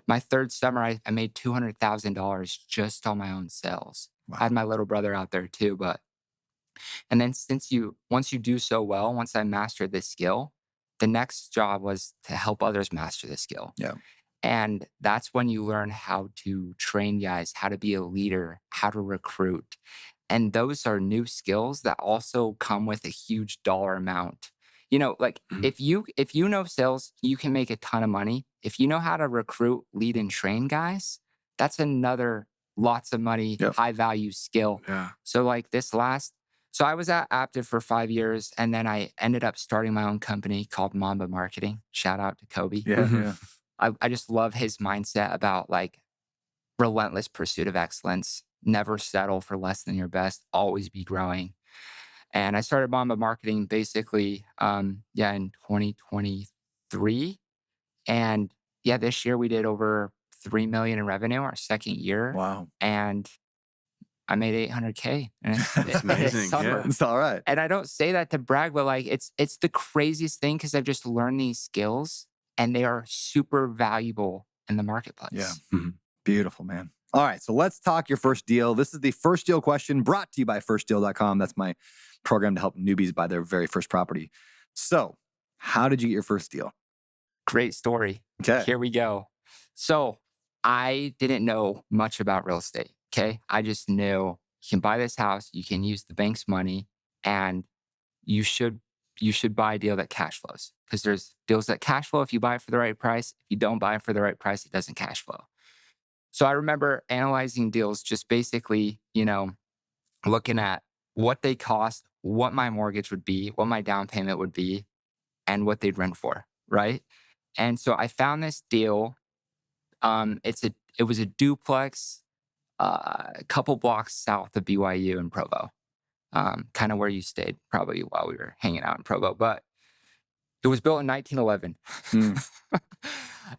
My 3rd summer, I made $200,000 just on my own sales. I had my little brother out there too, and then once you do so well, once I mastered this skill, the next job was to help others master the skill. Yeah. And that's when you learn how to train guys, how to be a leader, how to recruit. And those are new skills that also come with a huge dollar amount. You know, like if you know sales, you can make a ton of money. If you know how to recruit, lead, and train guys, that's another lots of money, high value skill. Yeah. So like so I was at Active for 5 years, and then I ended up starting my own company called Mamba Marketing. Shout out to Covey. Yeah. I just love his mindset about like relentless pursuit of excellence, never settle for less than your best, always be growing. And I started Mamba Marketing basically, in 2023. And this year we did over 3 million in revenue, our 2nd year. Wow. And I made $800K. And it's amazing. Summer. It's all right. And I don't say that to brag, but like it's the craziest thing, because I've just learned these skills, and they are super valuable in the marketplace. Yeah. Beautiful, man. All right. So let's talk your first deal. This is the first deal question, brought to you by firstdeal.com. That's my program to help newbies buy their very first property. So how did you get your first deal? Great story. Okay. Here we go. So I didn't know much about real estate. Okay. I just knew you can buy this house, you can use the bank's money, and you should buy a deal that cash flows, because there's deals that cash flow if you buy it for the right price. If you don't buy it for the right price, it doesn't cash flow. So I remember analyzing deals, just basically, looking at what they cost, what my mortgage would be, what my down payment would be, and what they'd rent for, right? And so I found this deal. It was a duplex, a couple blocks south of BYU in Provo, kind of where you stayed probably while we were hanging out in Provo. But it was built in 1911.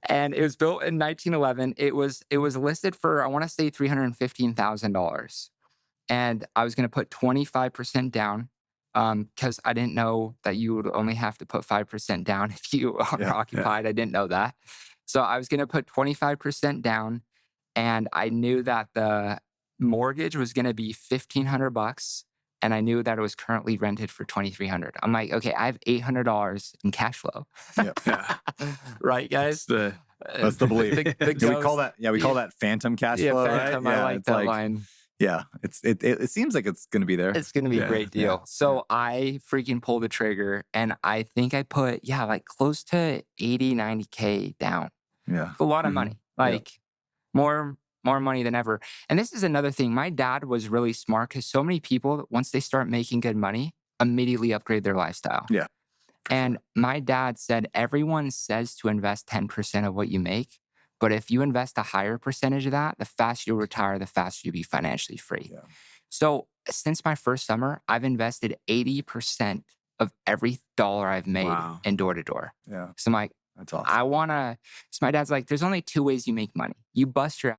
And it was built in 1911. It was listed for, I want to say, $315,000. And I was going to put 25% down because I didn't know that you would only have to put 5% down if you are occupied. I didn't know that. So I was going to put 25% down, and I knew that the mortgage was going to be $1,500, and I knew that it was currently rented for $2,300. I'm like, okay, I have $800 in cash flow. Right, guys? That's the belief. We call that phantom cash flow, phantom, right? I like that line. Yeah, it seems like it's going to be there. It's going to be a great deal. Yeah. So I freaking pulled the trigger, and I think I put, like close to 80, 90K down. Yeah. It's a lot of money, more money than ever. And this is another thing. My dad was really smart because so many people, once they start making good money, immediately upgrade their lifestyle. Yeah. And my dad said, everyone says to invest 10% of what you make. But if you invest a higher percentage of that, the faster you'll retire, the faster you'll be financially free. Yeah. So since my first summer, I've invested 80% of every dollar I've made in door-to-door. Yeah. So I'm like, that's awesome. So my dad's like, there's only two ways you make money. You bust your ass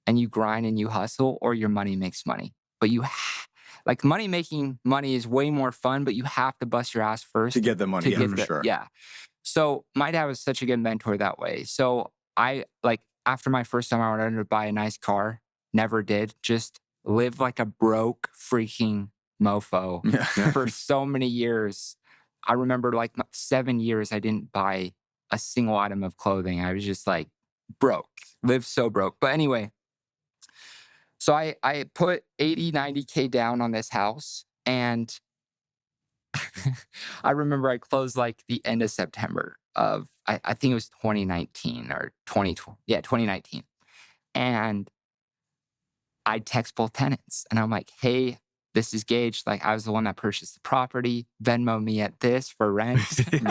and you grind and you hustle, or your money makes money. But making money is way more fun, but you have to bust your ass first. To get the money, for sure. Yeah. So my dad was such a good mentor that way. So after my first summer, I wanted to buy a nice car. Never did. Just lived like a broke freaking mofo for so many years. I remember 7 years, I didn't buy a single item of clothing. I was just broke, lived so broke. But anyway, so I put 80, 90K down on this house. And I remember I closed the end of September of, I think it was 2019 or 2020. Yeah, 2019. And I text both tenants and I'm like, hey, this is Gage. I was the one that purchased the property. Venmo me at this for rent. Didn't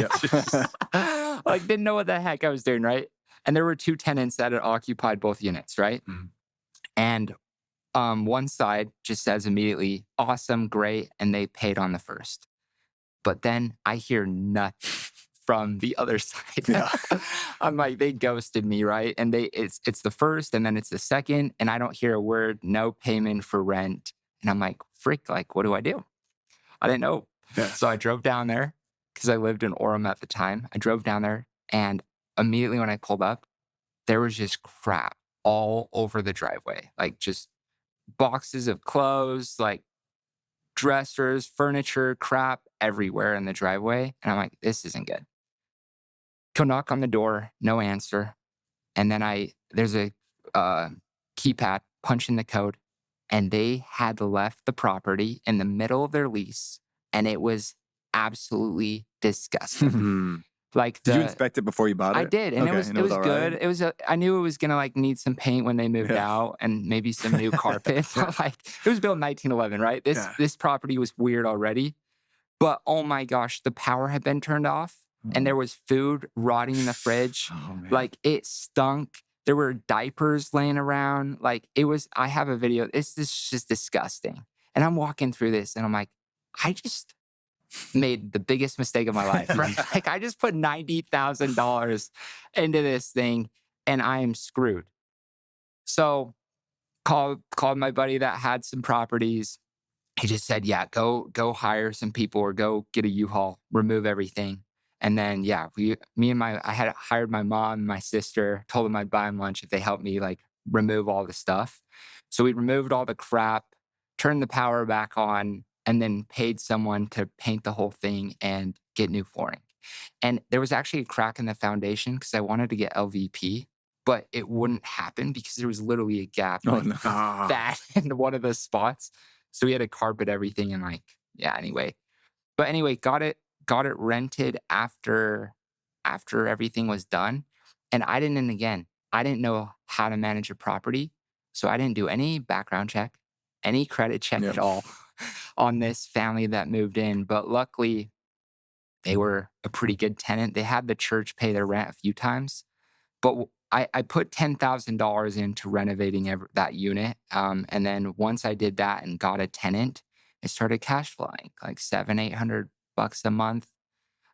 know what the heck I was doing, right? And there were two tenants that had occupied both units, right? Mm-hmm. And one side just says immediately, awesome, great, and they paid on the first. But then I hear nothing from the other side. Yeah. I'm like, they ghosted me, right? And it's the first, and then it's the second, and I don't hear a word, no payment for rent. And I'm like, frick, what do? I didn't know. Yeah. So I drove down there because I lived in Orem at the time. I drove down there, and immediately when I pulled up, there was just crap all over the driveway. Just boxes of clothes, dressers, furniture, crap everywhere in the driveway. And I'm like, this isn't good. Go knock on the door, no answer. And then there's a keypad, punch in the code, and they had left the property in the middle of their lease, and it was absolutely disgusting. Did you inspect it before you bought it? I did, and it was good. Right? It was I knew it was gonna need some paint when they moved out, and maybe some new carpet. It was built in 1911, right? This property was weird already, but oh my gosh, the power had been turned off, and there was food rotting in the fridge. Oh, it stunk. There were diapers laying around. It was. I have a video. This is just disgusting. And I'm walking through this, and I'm like, I just made the biggest mistake of my life. Right? I just put $90,000 into this thing, and I am screwed. So called my buddy that had some properties. He just said, yeah, go hire some people or go get a U-Haul, remove everything. And then, I had hired my mom and my sister, told them I'd buy them lunch if they helped me remove all the stuff. So we removed all the crap, turned the power back on, and then paid someone to paint the whole thing and get new flooring. And there was actually a crack in the foundation because I wanted to get LVP, but it wouldn't happen because there was literally a gap that in one of the spots. So we had to carpet everything and anyway. But anyway, got it rented after everything was done. And I didn't know how to manage a property. So I didn't do any background check, any credit check at all on this family that moved in. But luckily, they were a pretty good tenant. They had the church pay their rent a few times, but I put $10,000 into renovating that unit. And then once I did that and got a tenant, it started cash flowing like $700-800 a month.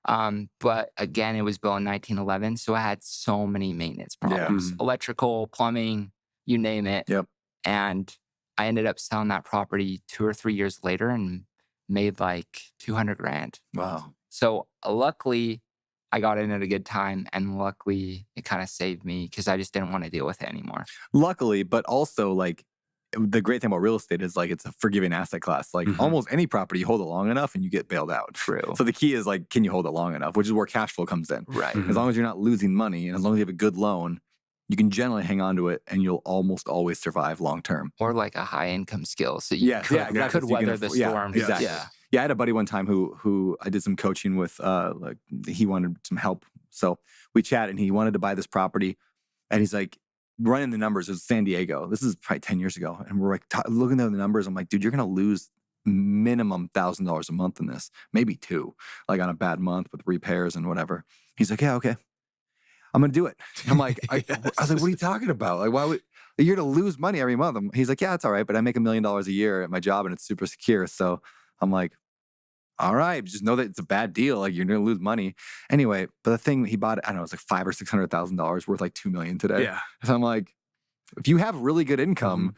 But again, it was built in 1911. So I had so many maintenance problems, electrical, plumbing, you name it. Yep. And I ended up selling that property 2 or 3 years later and made like $200,000. Wow. So luckily I got in at a good time, and luckily it kind of saved me because I just didn't want to deal with it anymore. Luckily, but also like the great thing about real estate is like it's a forgiving asset class. Like almost any property, you hold it long enough and you get bailed out. True. So the key is like, can you hold it long enough? Which is where cash flow comes in. Right. As long as you're not losing money and as long as you have a good loan, you can generally hang on to it and you'll almost always survive long term. Or like a high income skill. So you exactly. could weather the storm. Exactly. Yeah, I had a buddy one time who I did some coaching with. Like he wanted some help, so we chatted, and he wanted to buy this property, and he's like running the numbers. It was San Diego. This is probably 10 years ago, and we're like looking at the numbers. I'm like, dude, you're gonna lose minimum $1,000 a month in this, maybe $2,000, like on a bad month with repairs and whatever. He's like, yeah, okay, I'm gonna do it. I'm like, I was like, what are you talking about? Like, why would you're gonna lose money every month? He's like, yeah, it's all right, but I make $1 million a year at my job, and it's super secure. So I'm like, all right, just know that it's a bad deal. Like you're gonna lose money anyway. But the thing he bought, I don't know, it's like $500,000 or $600,000 worth like $2 million today. Yeah. So I'm like, if you have really good income,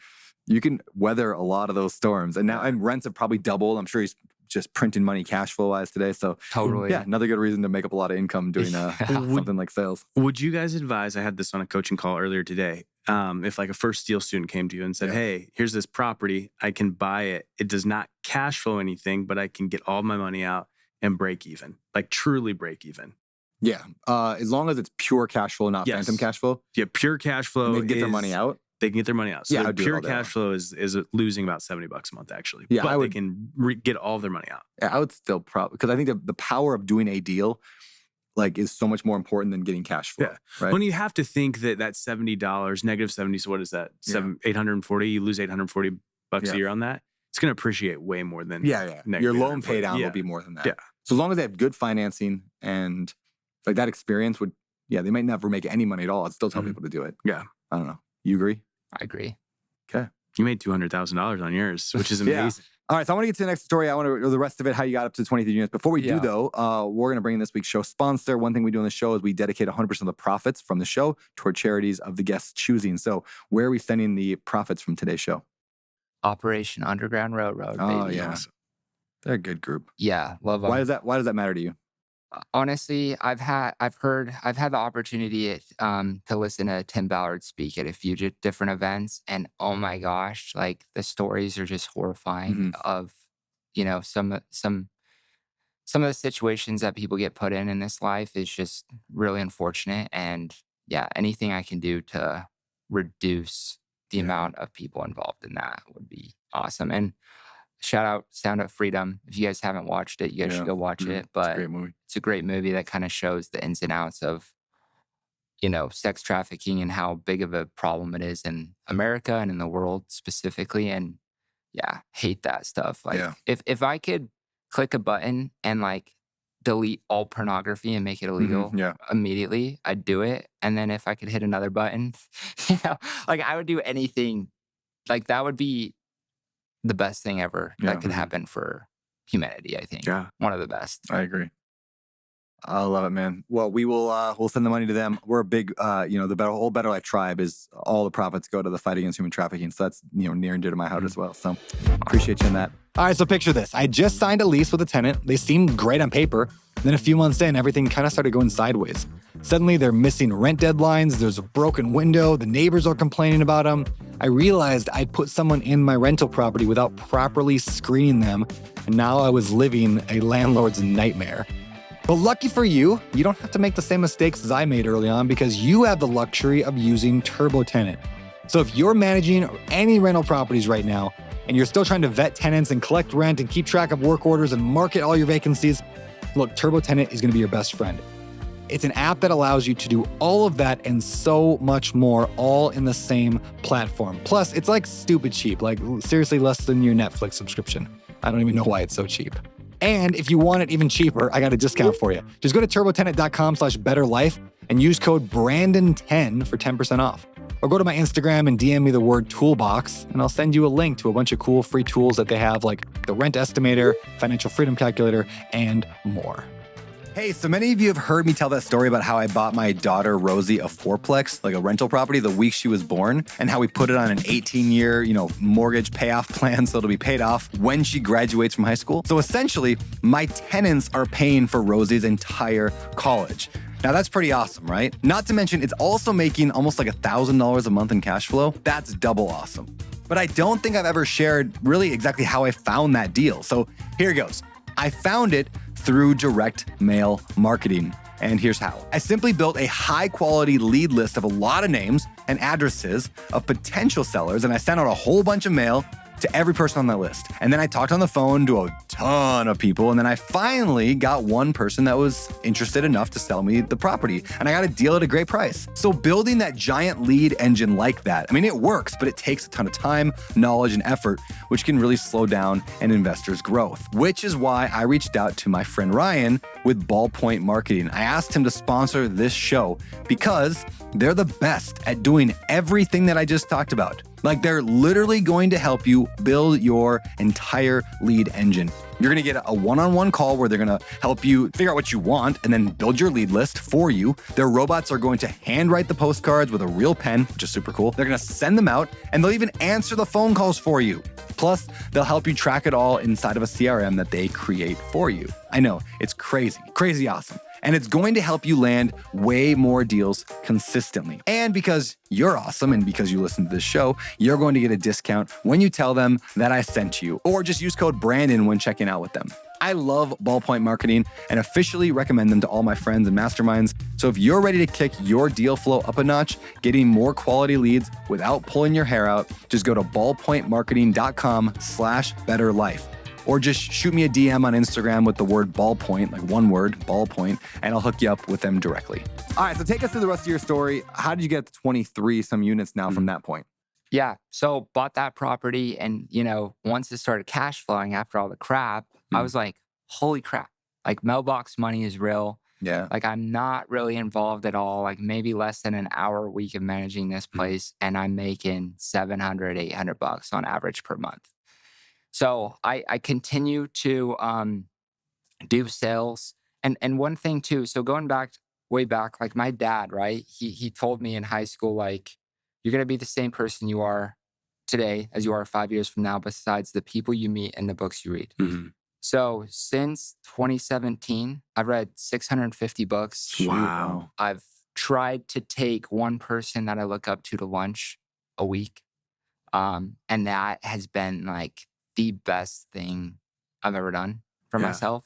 you can weather a lot of those storms. And now, and rents have probably doubled. I'm sure he's just printing money cash flow wise today. So totally, yeah, another good reason to make up a lot of income doing something like sales. Would you guys advise? I had this on a coaching call earlier today. If like a first deal student came to you and said, hey, here's this property, I can buy it. It does not cash flow anything, but I can get all my money out and break even, like truly break even. Yeah. As long as it's pure cash flow, not phantom cash flow. Yeah. Pure cash flow. And they get their money out. They can get their money out. So yeah, pure cash flow is losing about $70 a month actually. Yeah, but they can get all their money out. Yeah, I would still probably, because I think the power of doing a deal like is so much more important than getting cash flow. Yeah. Right. When you have to think that $70, negative 70, so what is that? 840, you lose $840 a year on that. It's going to appreciate way more than your loan pay down will be more than that. Yeah. So as long as they have good financing and like that experience would, they might never make any money at all. I'd still tell people to do it. Yeah. I don't know. You agree? I agree. Okay. You made $200,000 on yours, which is amazing. All right, so I want to get to the next story. I want to know the rest of it, how you got up to 23 units. Before we do, though, we're going to bring in this week's show sponsor. One thing we do on the show is we dedicate 100% of the profits from the show toward charities of the guests' choosing. So where are we sending the profits from today's show? Operation Underground Railroad, Oh, baby. yeah. They're a good group. Yeah, love them. Why does that matter to you? Honestly, I've had the opportunity to listen to Tim Ballard speak at a few different events, and oh my gosh, like the stories are just horrifying of, some of the situations that people get put in this life is just really unfortunate. And yeah, anything I can do to reduce the amount of people involved in that would be awesome. And shout out Sound of Freedom. If you guys haven't watched it, you guys should go watch it. But it's a great movie. It's a great movie that kind of shows the ins and outs of, sex trafficking and how big of a problem it is in America and in the world specifically. And yeah, hate that stuff. Like if I could click a button and like delete all pornography and make it illegal immediately, I'd do it. And then if I could hit another button, like I would do anything. Like that would be the best thing ever that could happen for humanity, I think. Yeah. One of the best. I agree. I love it, man. Well, we'll send the money to them. We're a big, the whole Better Life tribe is all the profits go to the fight against human trafficking. So that's, near and dear to my heart as well. So appreciate you in that. All right, so picture this. I just signed a lease with a tenant. They seemed great on paper. Then a few months in, everything kind of started going sideways. Suddenly, they're missing rent deadlines. There's a broken window. The neighbors are complaining about them. I realized I'd put someone in my rental property without properly screening them. And now I was living a landlord's nightmare. But lucky for you, you don't have to make the same mistakes as I made early on because you have the luxury of using TurboTenant. So if you're managing any rental properties right now, and you're still trying to vet tenants and collect rent and keep track of work orders and market all your vacancies, look, TurboTenant is going to be your best friend. It's an app that allows you to do all of that and so much more, all in the same platform. Plus, it's like stupid cheap, like seriously less than your Netflix subscription. I don't even know why it's so cheap. And if you want it even cheaper, I got a discount for you. Just go to turbotenant.com/betterlife and use code Brandon10 for 10% off. Or go to my Instagram and DM me the word toolbox, and I'll send you a link to a bunch of cool free tools that they have, like the rent estimator, financial freedom calculator, and more. Hey, so many of you have heard me tell that story about how I bought my daughter Rosie a fourplex, like a rental property, the week she was born, and how we put it on an 18-year, mortgage payoff plan so it'll be paid off when she graduates from high school. So essentially, my tenants are paying for Rosie's entire college. Now that's pretty awesome, right? Not to mention, it's also making almost like $1,000 a month in cash flow. That's double awesome. But I don't think I've ever shared really exactly how I found that deal. So here goes. I found it through direct mail marketing. And here's how. I simply built a high quality lead list of a lot of names and addresses of potential sellers, and I sent out a whole bunch of mail to every person on that list. And then I talked on the phone to a ton of people, and then I finally got one person that was interested enough to sell me the property, and I got a deal at a great price. So building that giant lead engine like that, I mean, it works, but it takes a ton of time, knowledge, and effort, which can really slow down an investor's growth, which is why I reached out to my friend Ryan with Ballpoint Marketing. I asked him to sponsor this show because they're the best at doing everything that I just talked about. Like, they're literally going to help you build your entire lead engine. You're going to get a one-on-one call where they're going to help you figure out what you want and then build your lead list for you. Their robots are going to handwrite the postcards with a real pen, which is super cool. They're going to send them out, and they'll even answer the phone calls for you. Plus, they'll help you track it all inside of a CRM that they create for you. I know, it's crazy awesome. And it's going to help you land way more deals consistently. And because you're awesome and because you listen to this show, you're going to get a discount when you tell them that I sent you, or just use code Brandon when checking out with them. I love Ballpoint Marketing and officially recommend them to all my friends and masterminds. So if you're ready to kick your deal flow up a notch, getting more quality leads without pulling your hair out, just go to ballpointmarketing.com/betterlife. Or just shoot me a DM on Instagram with the word ballpoint, like one word, ballpoint, and I'll hook you up with them directly. All right, so take us through the rest of your story. How did you get to 23 some units now from that point? Yeah, so bought that property, and once it started cash flowing after all the crap, I was like, holy crap, like mailbox money is real. Yeah. Like, I'm not really involved at all, like maybe less than an hour a week of managing this place, and I'm making $700, $800 on average per month. So I continue to do sales. And one thing too, so going back, way back, like my dad, right? He told me in high school, like, you're going to be the same person you are today as you are 5 years from now, besides the people you meet and the books you read. Mm-hmm. So since 2017, I've read 650 books. Wow. I've tried to take one person that I look up to lunch a week. And that has been like the best thing I've ever done for myself.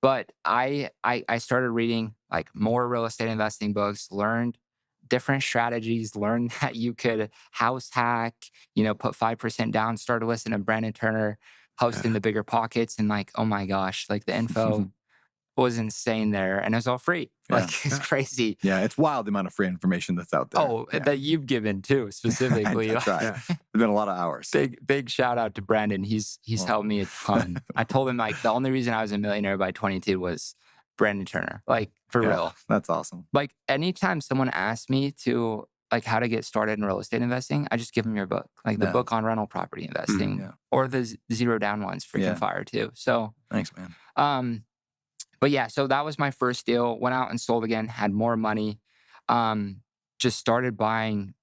But I started reading like more real estate investing books, learned different strategies, learned that you could house hack, put 5% down, started listening to Brandon Turner, hosting the Bigger Pockets, and like, oh my gosh, like the info was insane there, and it was all free. Like, it's crazy. Yeah, it's wild the amount of free information that's out there. Oh, that you've given too, specifically. That's right. There's been a lot of hours. Big shout out to Brandon. He's helped me a ton. I told him like the only reason I was a millionaire by 22 was Brandon Turner. Like, for real. That's awesome. Like, anytime someone asks me to like how to get started in real estate investing, I just give them your book, like the book on rental property investing, or the zero down ones, freaking fire too. So thanks, man. But yeah, so that was my first deal. Went out and sold again, had more money. Just started buying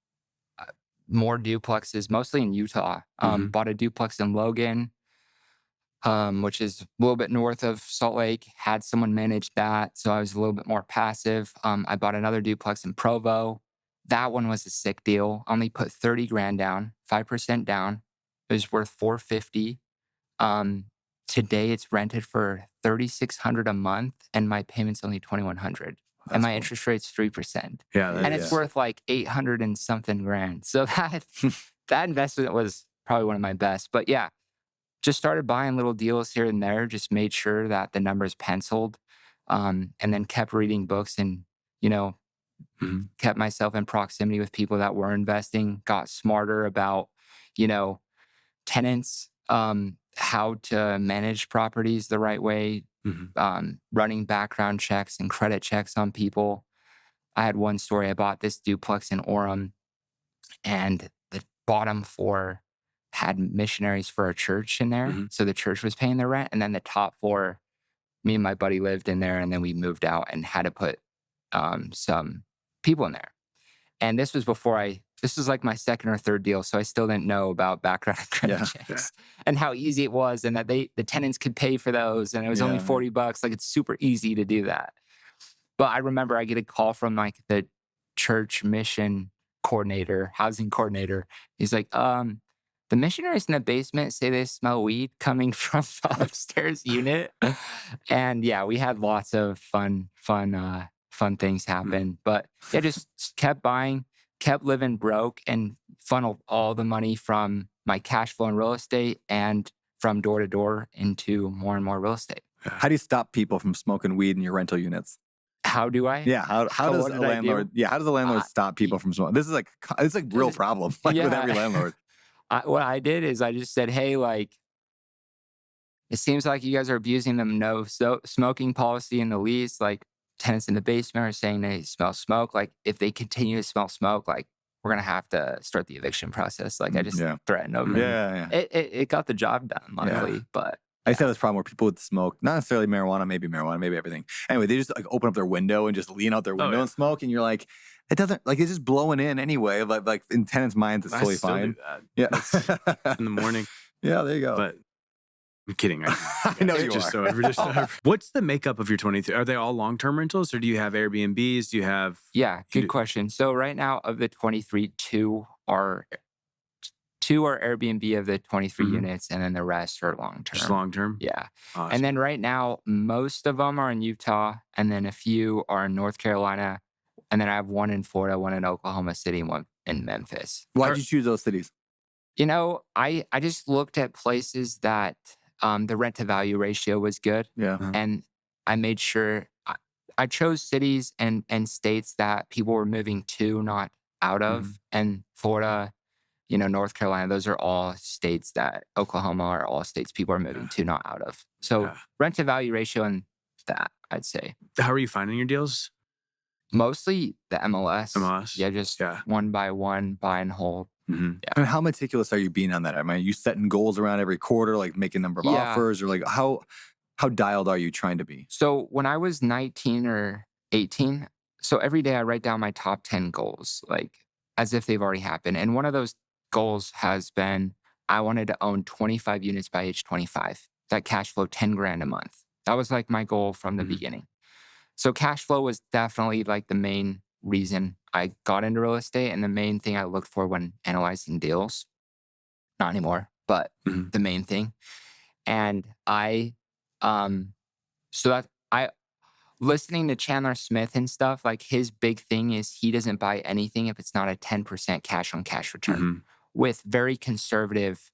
more duplexes, mostly in Utah. Bought a duplex in Logan, which is a little bit north of Salt Lake. Had someone manage that, so I was a little bit more passive. I bought another duplex in Provo. That one was a sick deal. Only put 30 grand down, 5% down. It was worth 450. Today it's rented for $3,600 a month, and my payment's only $2,100, and my interest rate's 3%. Yeah, and it's worth like 800 and something grand. So that investment was probably one of my best. But yeah, just started buying little deals here and there. Just made sure that the numbers penciled, and then kept reading books, and kept myself in proximity with people that were investing. Got smarter about tenants. how to manage properties the right way, running background checks and credit checks on people. I had one story. I bought this duplex in Orem, and the bottom floor had missionaries for a church in there. So the church was paying the rent. And then the top floor, me and my buddy lived in there, and then we moved out and had to put some people in there. And this was this was like my second or third deal. So I still didn't know about background and credit checks and how easy it was, and that the tenants could pay for those. And it was only $40. Like, it's super easy to do that. But I remember I get a call from like the church mission coordinator, housing coordinator. He's like, the missionaries in the basement say they smell weed coming from the upstairs unit. And yeah, we had lots of fun things happen. But yeah, just kept buying, kept living broke, and funneled all the money from my cash flow in real estate and from door to door into more and more real estate. How do you stop people from smoking weed in your rental units? How do I? Yeah. How does a landlord? Yeah. How does a landlord stop people from smoking? This is like real problem with every landlord. What I did is I just said, hey, like, it seems like you guys are abusing the no smoking policy in the lease. Like, tenants in the basement are saying they smell smoke. Like, if they continue to smell smoke, like, we're going to have to start the eviction process. Like, I just threatened them. Yeah. It got the job done, luckily. But I used to have this problem where people would smoke, not necessarily marijuana, maybe everything. Anyway, they just like open up their window and just lean out their window and smoke. And you're like, it doesn't, like, it's just blowing in anyway. Like in tenants' minds, it's totally fine. Do that. Yeah. In the morning. Yeah, there you go. But I'm kidding. Right? I know you are. What's the makeup of your 23? Are they all long-term rentals, or do you have Airbnbs? Do you have? Yeah, good question. So right now, of the 23, two are Airbnb of the 23 units, and then the rest are long-term. Just long-term? Yeah. Awesome. And then right now, most of them are in Utah, and then a few are in North Carolina, and then I have one in Florida, one in Oklahoma City, and one in Memphis. Why did you choose those cities? You know, I just looked at places that the rent-to-value ratio was good. Yeah. And I made sure I chose cities and states that people were moving to, not out of. And Florida, North Carolina, those are all states that, Oklahoma are all states people are moving to, not out of. So rent-to-value ratio and that, I'd say. How are you finding your deals? Mostly the MLS. Yeah, just one by one, buy and hold. And how meticulous are you being on that? I mean, are you setting goals around every quarter, like making a number of offers, or like how dialed are you trying to be? So when I was 19 or 18, so every day I write down my top 10 goals, like as if they've already happened. And one of those goals has been, I wanted to own 25 units by age 25. That cash flow 10 grand a month. That was like my goal from the beginning. So cash flow was definitely like the main reason I got into real estate, and the main thing I looked for when analyzing deals. Not anymore, but the main thing. And listening to Chandler Smith and stuff, like, his big thing is he doesn't buy anything if it's not a 10% cash on cash return with very conservative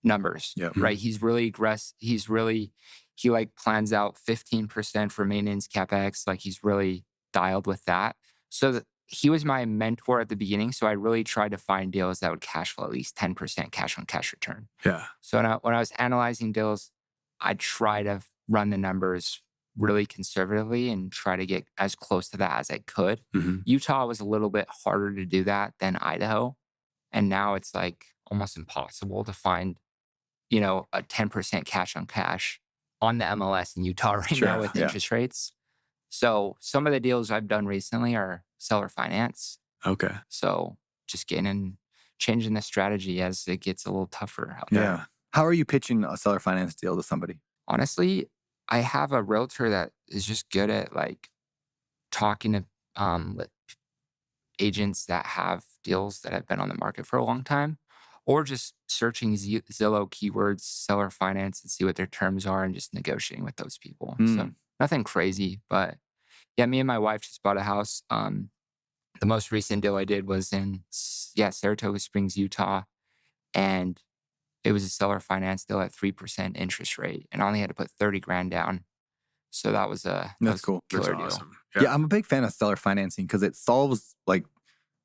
numbers, right? He's really aggressive. He like plans out 15% for maintenance CapEx. Like, he's really dialed with that. So he was my mentor at the beginning. So I really tried to find deals that would cash flow at least 10% cash on cash return. Yeah. So when I was analyzing deals, I try to run the numbers really conservatively and try to get as close to that as I could. Utah was a little bit harder to do that than Idaho. And now it's like almost impossible to find, a 10% cash on cash on the MLS in Utah right now with interest rates. So some of the deals I've done recently are seller finance. Okay. So just changing the strategy as it gets a little tougher out there. Yeah. How are you pitching a seller finance deal to somebody? Honestly, I have a realtor that is just good at like talking to agents that have deals that have been on the market for a long time, or just searching Zillow keywords, seller finance, and see what their terms are, and just negotiating with those people. So nothing crazy, but yeah, me and my wife just bought a house. The most recent deal I did was in Saratoga Springs, Utah, and it was a seller finance deal at 3% interest rate, and I only had to put 30 grand down. So that was that's cool. Killer That's deal. awesome. Yeah, I'm a big fan of seller financing because it solves like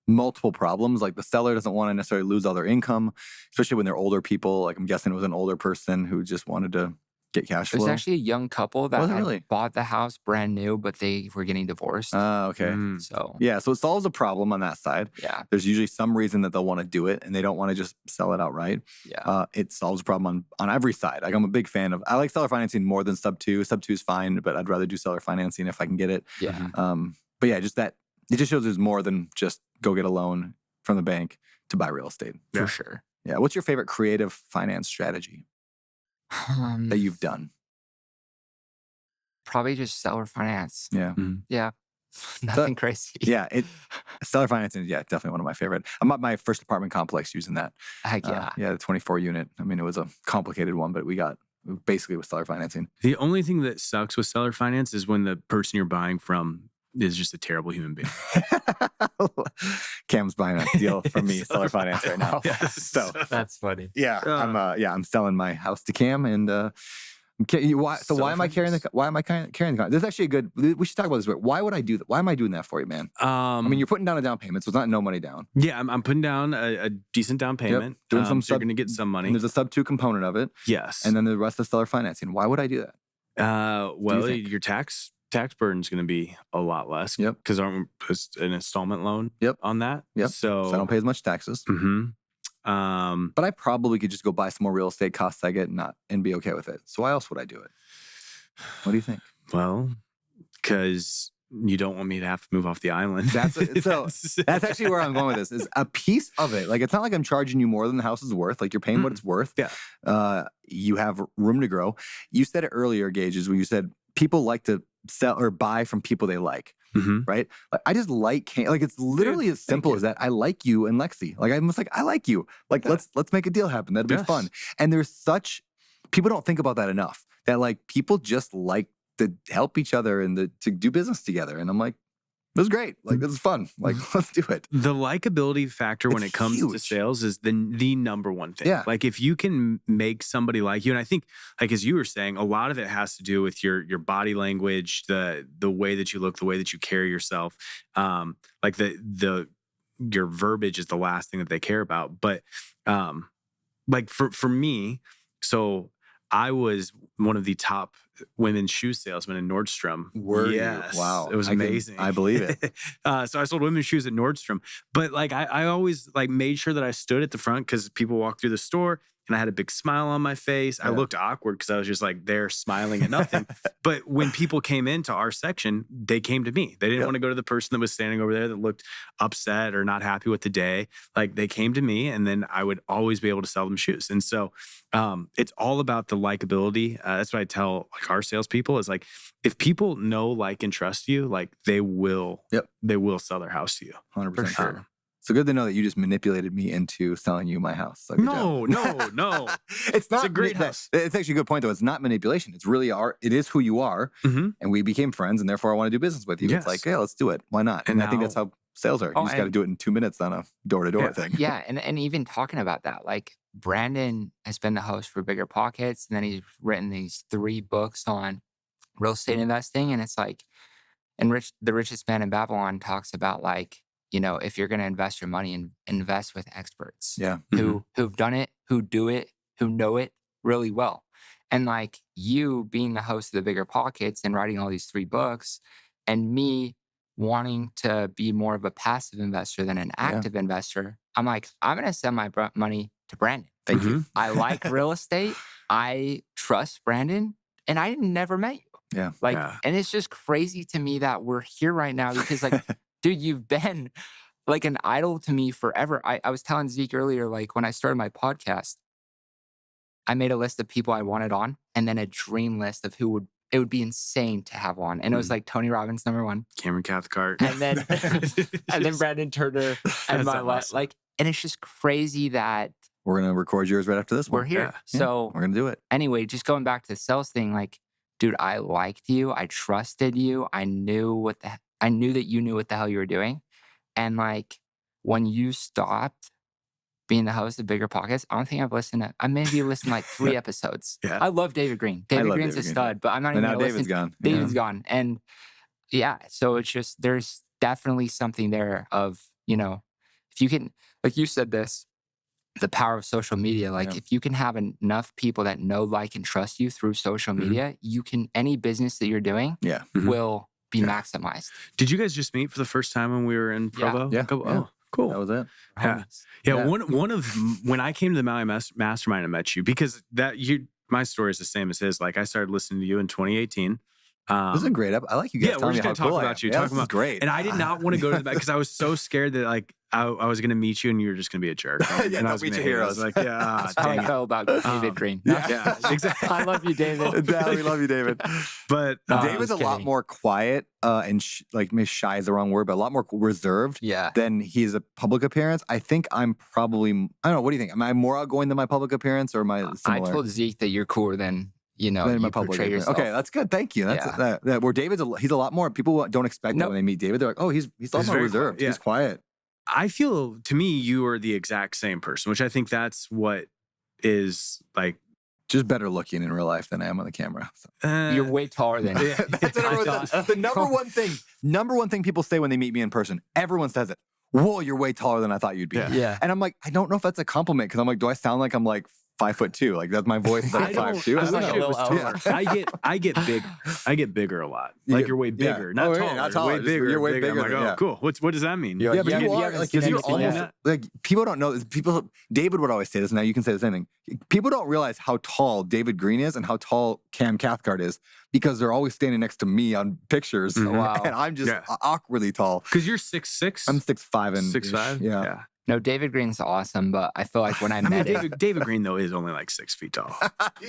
multiple problems. Like the seller doesn't want to necessarily lose all their income, especially when they're older people. Like I'm guessing it was an older person who just wanted to get cash flow. There's actually a young couple that had really? bought the house brand new, but they were getting divorced. Okay. So yeah, so it solves a problem on that side. Yeah. There's usually some reason that they'll want to do it and they don't want to just sell it outright. Yeah. It solves a problem on every side. Like I'm a big fan of, I like seller financing more than sub two. Sub two is fine, but I'd rather do seller financing if I can get it. Yeah. But yeah, just that, it just shows there's more than just go get a loan from the bank to buy real estate. For sure. Yeah. What's your favorite creative finance strategy that you've done? Probably just seller finance. Yeah. Yeah. Nothing crazy. Yeah. Seller financing is, definitely one of my favorite. I'm at my first apartment complex using that. Heck yeah. The 24 unit. I mean, it was a complicated one, but we got basically with seller financing. The only thing that sucks with seller finance is when the person you're buying from is just a terrible human being. Cam's buying a deal from me, seller finance right now. So that's funny. Yeah, I'm selling my house to Cam, and why am I carrying the contract? This is actually a good. We should talk about this. Why would I do that? Why am I doing that for you, man? I mean, you're putting down a down payment, so it's not no money down. Yeah, I'm putting down a decent down payment. Doing some. So you're going to get some money. And there's a sub 2 component of it. Yes. And then the rest of seller financing. Why would I do that? Well, your tax burden is going to be a lot less. Yep. Because it's an installment loan. Yep. On that. Yep. So I don't pay as much taxes. But I probably could just go buy some more real estate costs I get and be okay with it. So why else would I do it? What do you think? Well, because you don't want me to have to move off the island. That's actually where I'm going with this. Is a piece of it. Like it's not like I'm charging you more than the house is worth. Like you're paying what it's worth. Yeah. You have room to grow. You said it earlier, Gage, is when you said people like to sell or buy from people they like. Right? Like I just like it's literally as simple as that. I like you and Lexi. Like I'm just like, I like you. Like let's make a deal happen. That'd be fun. And there's people don't think about that enough. That like people just like to help each other and to do business together. And I'm like, this is great. Like this is fun. Like let's do it. The likability factor when it comes to sales is the number one thing. Yeah. Like if you can make somebody like you, and I think like as you were saying, a lot of it has to do with your body language, the way that you look, the way that you carry yourself. Like your verbiage is the last thing that they care about. But like for me, so I was one of the top women's shoe salesmen in Nordstrom. Yes. Wow. It was amazing. I believe it. So I sold women's shoes at Nordstrom. But like I always like made sure that I stood at the front because people walked through the store and I had a big smile on my face. Yeah. I looked awkward because I was just like there smiling at nothing. But when people came into our section, they came to me. They didn't want to go to the person that was standing over there that looked upset or not happy with the day. Like they came to me and then I would always be able to sell them shoes. And so it's all about the likability. That's what I tell like our salespeople is like, if people know, like, and trust you, like they will sell their house to you. 100%. For sure. So good to know that you just manipulated me into selling you my house. So no. It's not a great house. It's actually a good point though. It's not manipulation. It's really it is who you are. And we became friends and therefore I want to do business with you. Yes. It's like, yeah, let's do it. Why not? And I think that's how sales are. You just got to do it in 2 minutes on a door-to-door thing. Yeah. And even talking about that, like Brandon has been the host for Bigger Pockets and then he's written these 3 books on real estate investing. And it's like, and The Richest Man in Babylon talks about like, you know, if you're going to invest your money and invest with experts who've done it, who do it, who know it really well. And like you being the host of the Bigger Pockets and writing all these 3 books and me wanting to be more of a passive investor than an active investor, I'm like, I'm going to send my money to Brandon. Thank you. I like real estate. I trust Brandon and I never met you. Yeah. Like, and it's just crazy to me that we're here right now because like, dude, you've been like an idol to me forever. I was telling Zeke earlier, like when I started my podcast, I made a list of people I wanted on and then a dream list of it would be insane to have on. And it was like Tony Robbins, #1. Cameron Cathcart. And then, and then Brandon Turner and my awesome. Like, and it's just crazy that we're going to record yours right after this one. We're here. Yeah. So we're going to do it. Anyway, just going back to the sales thing, like, dude, I liked you. I trusted you. I knew that you knew what the hell you were doing. And like when you stopped being the host of Bigger Pockets, I don't think I maybe listened to like 3 episodes. Yeah. I love David Green. David Green's a stud, but I'm not even now David's gone. David's gone. And yeah, so it's just, there's definitely something there of, you know, if you can, like you said this, the power of social media, like if you can have enough people that know, like, and trust you through social media, you can, any business that you're doing will be maximized. Did you guys just meet for the first time when we were in Provo? Yeah. Oh, cool. That was it. Yeah. One of when I came to the Maui Mastermind, I met you because my story is the same as his. Like I started listening to you in 2018. This is a great episode. I like you guys. Yeah, we're just gonna talk about you. This is great. And I did not want to go to the back because I was so scared that like I was gonna meet you and you were just gonna be a jerk. And I was meet gonna your hate it. I was heroes. like, yeah, That's how I felt about David Green. Yeah, exactly. I love you, David. We love you, David. But David's a lot more quiet and like maybe shy is the wrong word, but a lot more reserved than he's a public appearance. I think I'm probably, I don't know, what do you think? Am I more outgoing than my public appearance or am I similar? I told Zeke that you're cooler than, you know, than you my public portray appearance. yourself. Okay, that's good. Thank you. That's where David's, he's a lot more, people don't expect that when they meet David. They're like, oh, he's a lot more reserved. He's quiet. I feel, to me, you are the exact same person, which I think that's what is like. Just better looking in real life than I am on the camera. So. You're way taller than me. That's what everyone says. That's the number one thing people say when they meet me in person. Everyone says it. Whoa, you're way taller than I thought you'd be. Yeah. And I'm like, I don't know if that's a compliment because I'm like, do I sound like I'm like 5'2"? Like that's my voice is like 5'2". I wish it was taller. I get bigger a lot. Like you're way bigger, not taller. Not taller. Way bigger. You're way bigger. I'm like, oh, cool. What does that mean? But you are like you're almost like people don't know. David would always say this. Now you can say the same thing. People don't realize how tall David Green is and how tall Cathcart is because they're always standing next to me on pictures, and I'm just awkwardly tall. Because you're 6'6". I'm 6'5" and 6'5". Yeah. No, David Green's awesome, but I feel like when I met David Green though is only like 6 feet tall.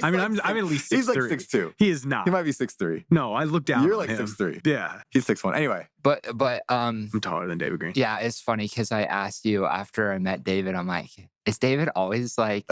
I'm at least 6'3". He's like 6'2". He is not. He might be 6'3". No, I look down. You're on like him. 6'3". Yeah, he's 6'1". Anyway, but I'm taller than David Green. Yeah, it's funny because I asked you after I met David. I'm like, is David always like?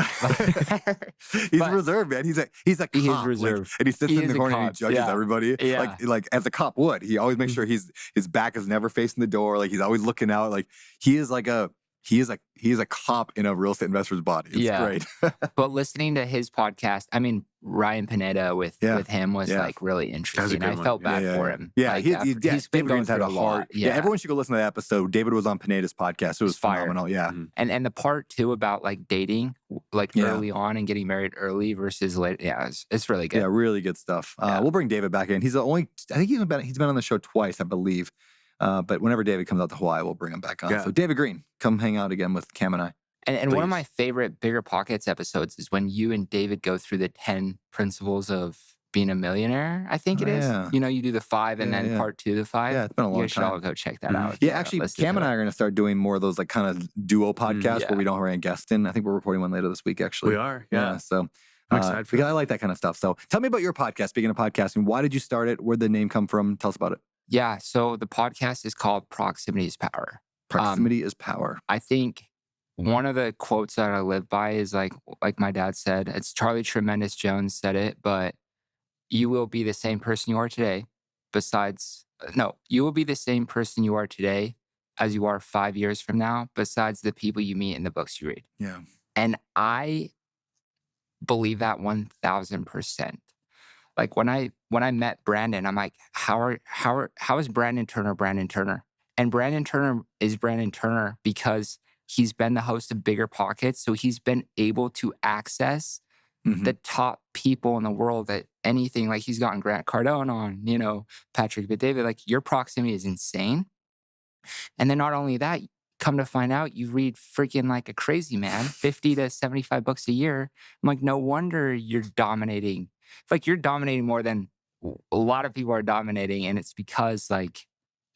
He's reserved, man. He's a cop. He is reserved, and he sits in the corner and he judges everybody. Yeah. Like as a cop would. He always makes sure his back is never facing the door. Like he's always looking out. Like he is a cop in a real estate investor's body. It's great. But listening to his podcast, I mean, Ryan Pineda with him was like really interesting. I felt bad for him. Yeah, like, he's been going through a lot. Yeah, everyone should go listen to that episode. David was on Pineda's podcast. It was phenomenal. Yeah. And the part too about like dating, like early on and getting married early versus late. Yeah, it's really good. Yeah, really good stuff. We'll bring David back in. He's I think he's been on the show twice, I believe. But whenever David comes out to Hawaii, we'll bring him back on. Yeah. So David Green, come hang out again with Cam and I. And one of my favorite Bigger Pockets episodes is when you and David go through the 10 principles of being a millionaire, I think it is. Yeah. You know, you do the 5 and then part 2 the 5. Yeah, it's been a long time. You should all go check that out. Yeah, actually, Cam and I are going to start doing more of those like kind of duo podcasts where we don't have any guests in. I think we're recording one later this week, actually. We are, yeah. So I'm excited for that. I like that kind of stuff. So tell me about your podcast. Speaking of podcasting, why did you start it? Where'd the name come from? Tell us about it. Yeah, so the podcast is called Proximity is Power. Proximity is power. I think one of the quotes that I live by is like my dad said, it's Charlie Tremendous Jones said it, but you will be the same person you are today you will be the same person you are today as you are 5 years from now, besides the people you meet in the books you read. Yeah. And I believe that 1000%. Like when I met Brandon, I'm like, how is Brandon Turner Brandon Turner? And Brandon Turner is Brandon Turner because he's been the host of Bigger Pockets. So he's been able to access the top people in the world at anything. Like he's gotten Grant Cardone on, you know, Patrick Bet-David. Like your proximity is insane. And then not only that, come to find out you read freaking like a crazy man, 50 to 75 books a year. I'm like, no wonder you're dominating. Like you're dominating more than a lot of people are dominating. And it's because like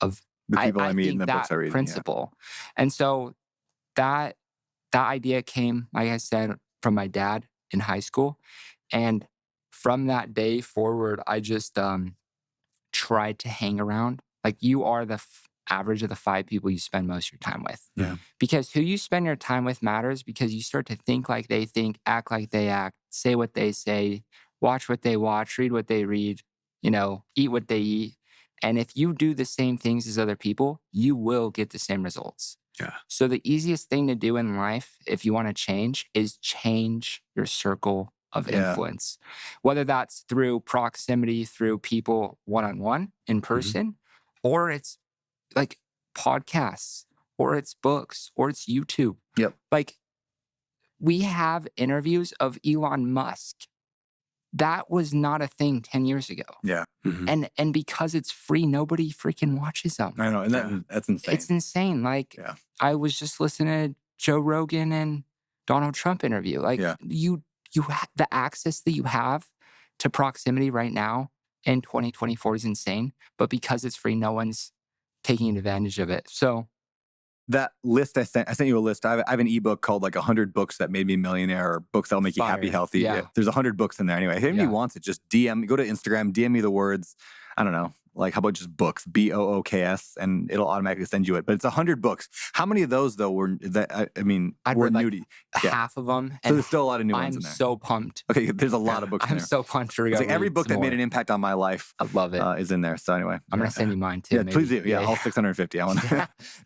of the people I meet in the books I read. Principle. Yeah. And so that idea came, like I said, from my dad in high school. And from that day forward, I just tried to hang around. Like you are the average of the 5 people you spend most of your time with. Yeah. Because who you spend your time with matters because you start to think like they think, act like they act, say what they say, watch what they watch, read what they read, you know, eat what they eat. And if you do the same things as other people, you will get the same results. Yeah. So the easiest thing to do in life, if you want to change, is change your circle of influence. Whether that's through proximity, through people one-on-one in person, or it's like podcasts or it's books, or it's YouTube. Yep. Like, we have interviews of Elon Musk. That was not a thing 10 years ago. Yeah. Mm-hmm. And because it's free, nobody freaking watches them. I know. And that's insane. It's insane. Like, I was just listening to Joe Rogan and Donald Trump interview. Like, you the access that you have to proximity right now in 2024 is insane. But because it's free, no one's taking advantage of it. So that list I sent you a list. I have an ebook called like 100 books that made me a millionaire, or books that'll make you happy, healthy. Yeah. There's 100 books in there. Anyway, if anybody wants it, just DM me, go to Instagram, DM me the words. I don't know. Like, how about just books, BOOKS, and it'll automatically send you it. But it's 100 books. How many of those though were that? I'd were read nudie. Half of them. So there's still a lot of new ones in there. I'm so pumped. Okay, there's a lot of books in there. I'm so pumped. It's like every book that made an impact on my life. I love it. Is in there. So anyway, I'm gonna send you mine too. Yeah, maybe. Please do. Yeah, all 650. I want.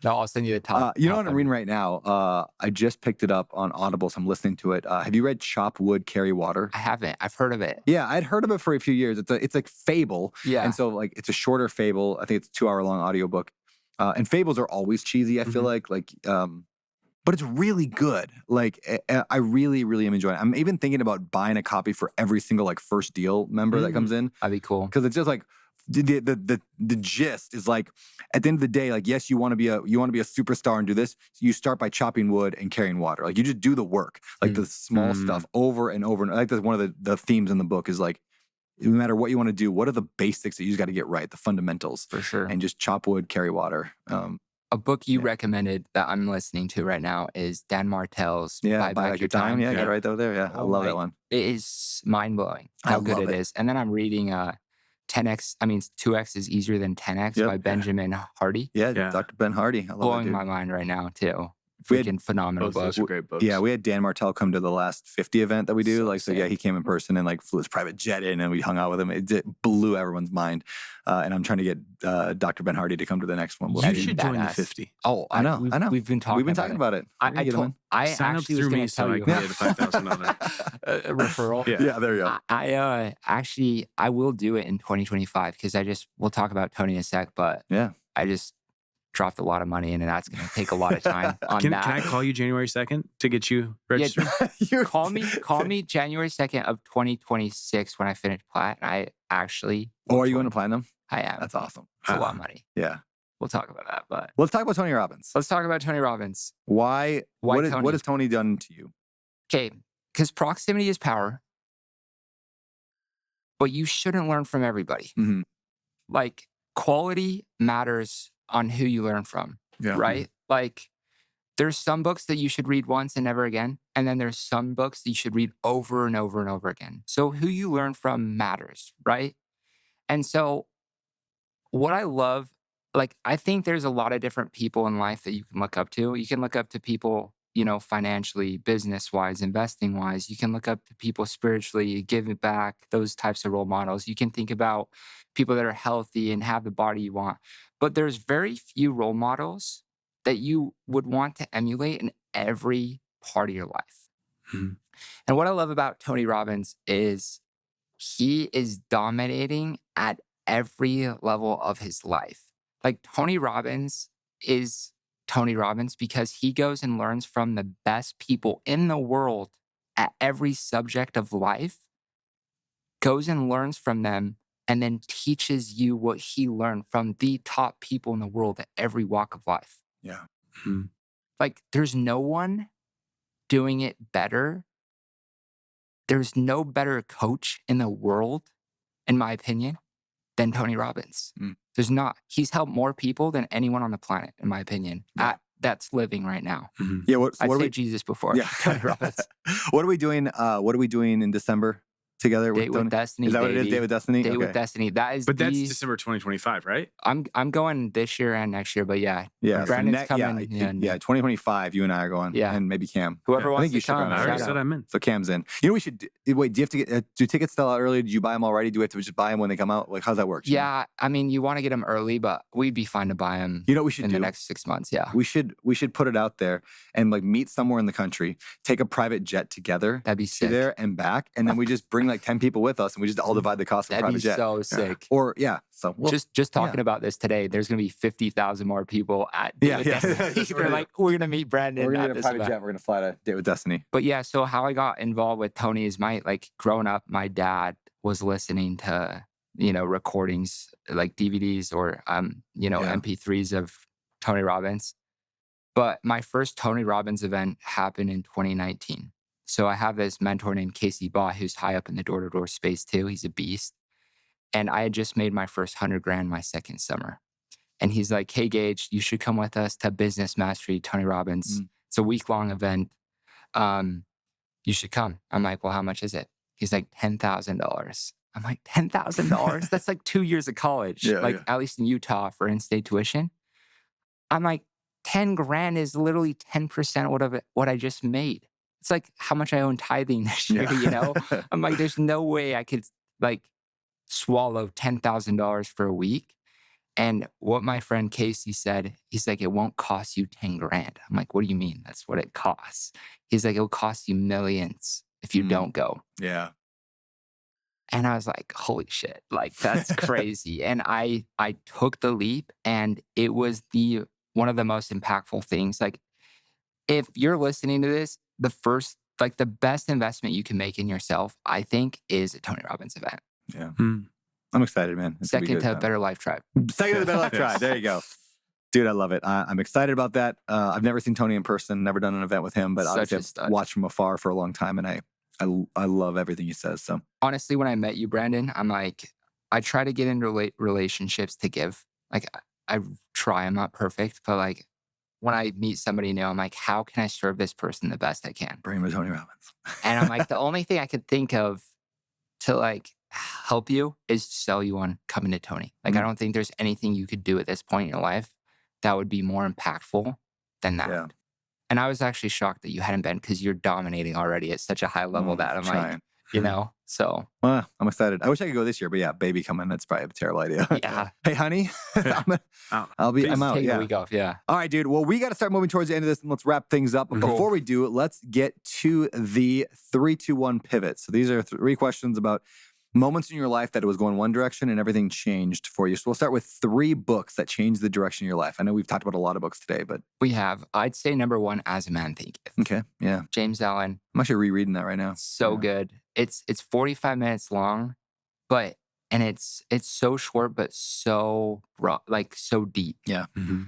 No, I'll send you the top. You know what I'm reading right now? I just picked it up on Audible, so I'm listening to it. Have you read Chop Wood, Carry Water? I haven't. I've heard of it. Yeah, I'd heard of it for a few years. It's like fable. Yeah. And so like it's a shorter fable. I think it's a 2-hour long audiobook. And fables are always cheesy, I feel like, but it's really good. Like, I really, really am enjoying it. I'm even thinking about buying a copy for every single like first deal member that comes in. That'd be cool. Because it's just like the gist is like, at the end of the day, like, yes, you want to be a superstar and do this. So you start by chopping wood and carrying water. Like, you just do the work, like the small stuff over and over. And I like that's one of the themes in the book is like, no matter what you want to do, what are the basics that you just got to get right, the fundamentals. For sure. And just chop wood, carry water. A book you recommended that I'm listening to right now is Dan Martell's Buy Back Your Time. Yeah, got it right over there. Yeah, I love that one. It is mind-blowing how good it is. And then I'm reading 2X is Easier Than 10X by Benjamin Hardy. Yeah, Dr. Ben Hardy. I love blowing my mind right now, too. Freaking phenomenal book. Those are great books. Yeah, we had Dan Martell come to the last 50 event that we do. He came in person and like flew his private jet in and we hung out with him. It blew everyone's mind. And I'm trying to get Dr. Ben Hardy to come to the next one. You should join the 50. Oh, I know. We've been talking about it. I sign up through me so I can get a $5,000 referral. Yeah, there you go. I will do it in 2025 because we'll talk about Tony in a sec, but I just dropped a lot of money in and that's going to take a lot of time on that. Can I call you January 2nd to get you registered? Yeah, call me January 2nd of 2026 when I finish Plat. I actually... are you going to Platinum? I am. That's awesome. It's a lot of money. Yeah. We'll talk about that, but... Let's talk about Tony Robbins. Let's talk about Tony Robbins. Why what has Tony done to you? Okay, because proximity is power, but you shouldn't learn from everybody. Mm-hmm. Like, quality matters on who you learn from, right? Like, there's some books that you should read once and never again. And then there's some books that you should read over and over and over again. So who you learn from matters, right? And so what I love, like, I think there's a lot of different people in life that you can look up to. You can look up to people, financially, business-wise, investing-wise. You can look up to people spiritually, giving back, those types of role models. You can think about people that are healthy and have the body you want. But there's very few role models that you would want to emulate in every part of your life. Mm-hmm. And what I love about Tony Robbins is he is dominating at every level of his life. Like, Tony Robbins is Tony Robbins because he goes and learns from the best people in the world at every subject of life, goes and learns from them, and then teaches you what he learned from the top people in the world at every walk of life. Yeah. Mm-hmm. Like, there's no one doing it better. There's no better coach in the world, in my opinion, than Tony Robbins. Mm. There's not. He's helped more people than anyone on the planet, in my opinion, that's living right now. Mm-hmm. Yeah, I'd say Jesus before. Yeah. Tony Robbins. What are we doing? What are we doing in December? Together with Destiny. Is that what it is? Date with Destiny? Date with Destiny. That's December 2025, right? I'm going this year and next year, but yeah. Brandon's coming. 2025, you and I are going. Yeah. And maybe Cam. Whoever wants to come. I already said I'm in. So Cam's in. We should, wait, do you have to get, do tickets sell out early? Did you buy them already? Do we have to just buy them when they come out? Like, how's that work? Yeah. I mean, you want to get them early, but we'd be fine to buy them we should in the next 6 months. Yeah. We should put it out there and like meet somewhere in the country, take a private jet together. That'd be sick. There and back. And then we just bring like 10 people with us and we just all divide the cost of a private jet. That'd be so sick. Or so just talking about this today, there's going to be 50,000 more people at Date Date with Destiny. They're like, we're going to meet Brandon. We're going to at get a this private event. jet. We're going to fly to Date with Destiny. But yeah, so how I got involved with Tony is growing up, my dad was listening to, recordings like DVDs or, MP3s of Tony Robbins. But my first Tony Robbins event happened in 2019. So I have this mentor named Casey Baugh, who's high up in the door-to-door space too. He's a beast. And I had just made my first 100 grand my second summer. And he's like, hey, Gage, you should come with us to Business Mastery, Tony Robbins. It's a week-long event. You should come. I'm like, well, how much is it? He's like, $10,000. I'm like, $10,000? That's like 2 years of college, at least in Utah for in-state tuition. I'm like, 10 grand is literally 10% of what I just made. It's like how much I own tithing this year, I'm like, there's no way I could swallow $10,000 for a week. And what my friend Casey said, he's like, it won't cost you 10 grand. I'm like, what do you mean? That's what it costs. He's like, it'll cost you millions if you don't go. Yeah. And I was like, holy shit, that's crazy. And I took the leap, and it was one of the most impactful things. If you're listening to this, the best investment you can make in yourself, I think, is a Tony Robbins event. Yeah. I'm excited, man. Second to Better Life Tribe. Second to the Better Life Tribe. There you go. Dude, I love it. I'm excited about that. I've never seen Tony in person, never done an event with him, but obviously I've watched from afar for a long time, and I love everything he says. So honestly, when I met you, Brandon, I'm like, I try to get into relationships to give. I try. I'm not perfect, but when I meet somebody new, I'm like, how can I serve this person the best I can? Bring him to Tony Robbins. And I'm like, the only thing I could think of to help you is sell you on coming to Tony. I don't think there's anything you could do at this point in your life that would be more impactful than that. Yeah. And I was actually shocked that you hadn't been, because you're dominating already at such a high level that I'm like, so. Well, I'm excited. I wish I could go this year, but yeah, baby coming, that's probably a terrible idea. Yeah. Hey, honey, I'm out. Take a week off, yeah. All right, dude. Well, we got to start moving towards the end of this, and let's wrap things up. But before we do, let's get to the 3-2-1 pivot. So these are 3 questions about moments in your life that it was going one direction and everything changed for you. So we'll start with 3 books that changed the direction of your life. I know we've talked about a lot of books today, but we have. I'd say number 1, As a Man Thinketh. Okay, yeah. James Allen. I'm actually rereading that right now. So good. It's 45 minutes long, and it's so short, but so broad, so deep. Yeah. Mm-hmm.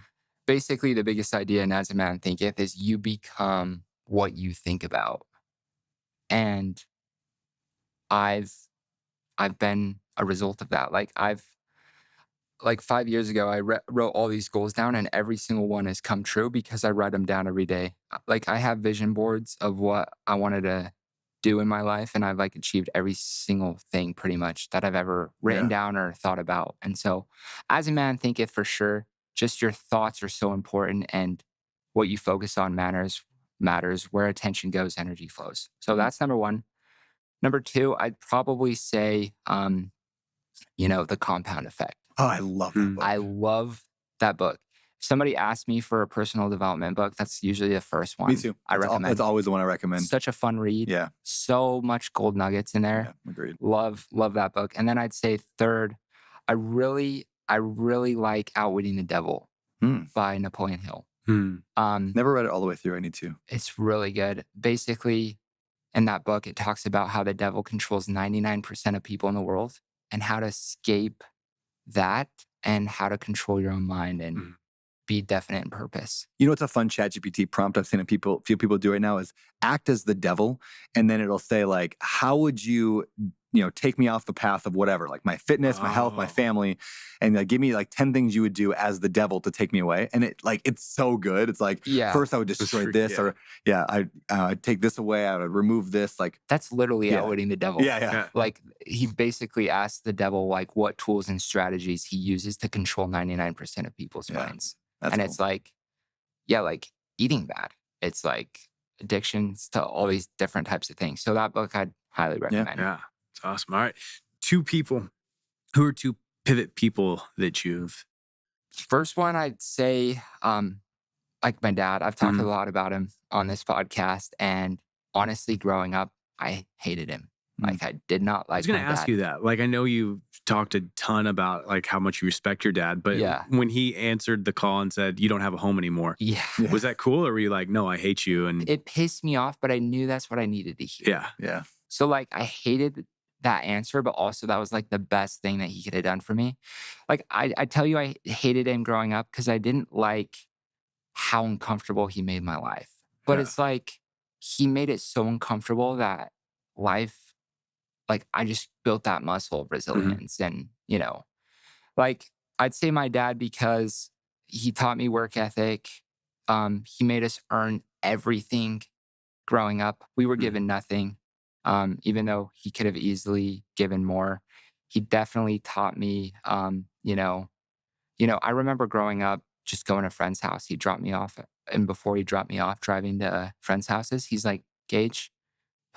Basically, the biggest idea in As a Man Thinketh is you become what you think about. And I've been a result of that. 5 years ago, I wrote all these goals down, and every single one has come true because I write them down every day. I have vision boards of what I wanted to do in my life, and I've achieved every single thing pretty much that I've ever written down or thought about. And so, As a Man Thinketh, for sure, just your thoughts are so important, and what you focus on matters. Where attention goes, energy flows. So that's number 1. Number 2, I'd probably say, The Compound Effect. Oh, I love that book. I love that book. If somebody asks me for a personal development book, that's usually the first one. Me too. I recommend. It's always the one I recommend. Such a fun read. Yeah. So much gold nuggets in there. Yeah, agreed. Love that book. And then I'd say 3rd, I really like Outwitting the Devil by Napoleon Hill. Never read it all the way through. I need to. It's really good. Basically, in that book, it talks about how the devil controls 99% of people in the world and how to escape that and how to control your own mind and be definite in purpose. You know what's a fun ChatGPT prompt I've seen a few people do right now is act as the devil, and then it'll say how would you take me off the path of whatever, my fitness, my health, my family, and give me 10 things you would do as the devil to take me away. And it's so good. It's first I would destroy this, or I'd take this away, I would remove this. That's literally Outwitting the Devil. Yeah. He basically asks the devil what tools and strategies he uses to control 99% of people's minds. And cool. It's eating bad. It's addictions to all these different types of things. So that book I'd highly recommend. Yeah. It's awesome. All right. 2 people. Who are 2 pivot people that you've... First one, I'd say, my dad. I've talked a lot about him on this podcast. And honestly, growing up, I hated him. Like I did not like I was going to ask you that. Like, I know you've talked a ton about like how much you respect your dad, but when he answered the call and said, you don't have a home anymore. Was that cool? Or were you like, no, I hate you? And it pissed me off, but I knew that's what I needed to hear. Yeah. So like I hated that answer, but also that was like the best thing that he could have done for me. Like I tell you, I hated him growing up because I didn't like how uncomfortable he made my life. But it's like he made it so uncomfortable that life, like I just built that muscle of resilience. And, you know, like I'd say my dad because he taught me work ethic. He made us earn everything growing up. We were given nothing, even though he could have easily given more. He definitely taught me, I remember growing up, just going to a friend's house. He dropped me off. And before he dropped me off, driving to friends' houses, he's like, Gage,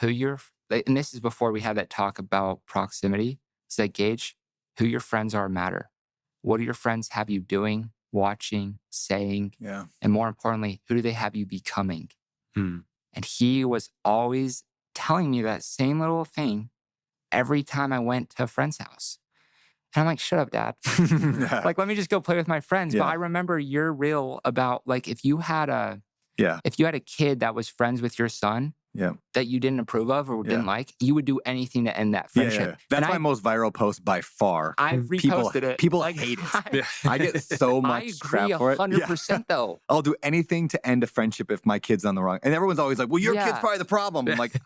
and this is before we had that talk about proximity. He's like, Gage, who your friends are matter. What do your friends have you doing, watching, saying? Yeah. And more importantly, who do they have you becoming? And he was always telling me that same little thing every time I went to a friend's house. And I'm like, shut up, Dad. Like, let me just go play with my friends. But I remember you're real about like if you had a kid that was friends with your son that you didn't approve of or didn't like, you would do anything to end that friendship. That's my most viral post by far. I've reposted it. People hate it. I get so much crap for it. 100% though. I'll do anything to end a friendship if my kid's on the wrong. And everyone's always like, well, your kid's probably the problem. I'm like,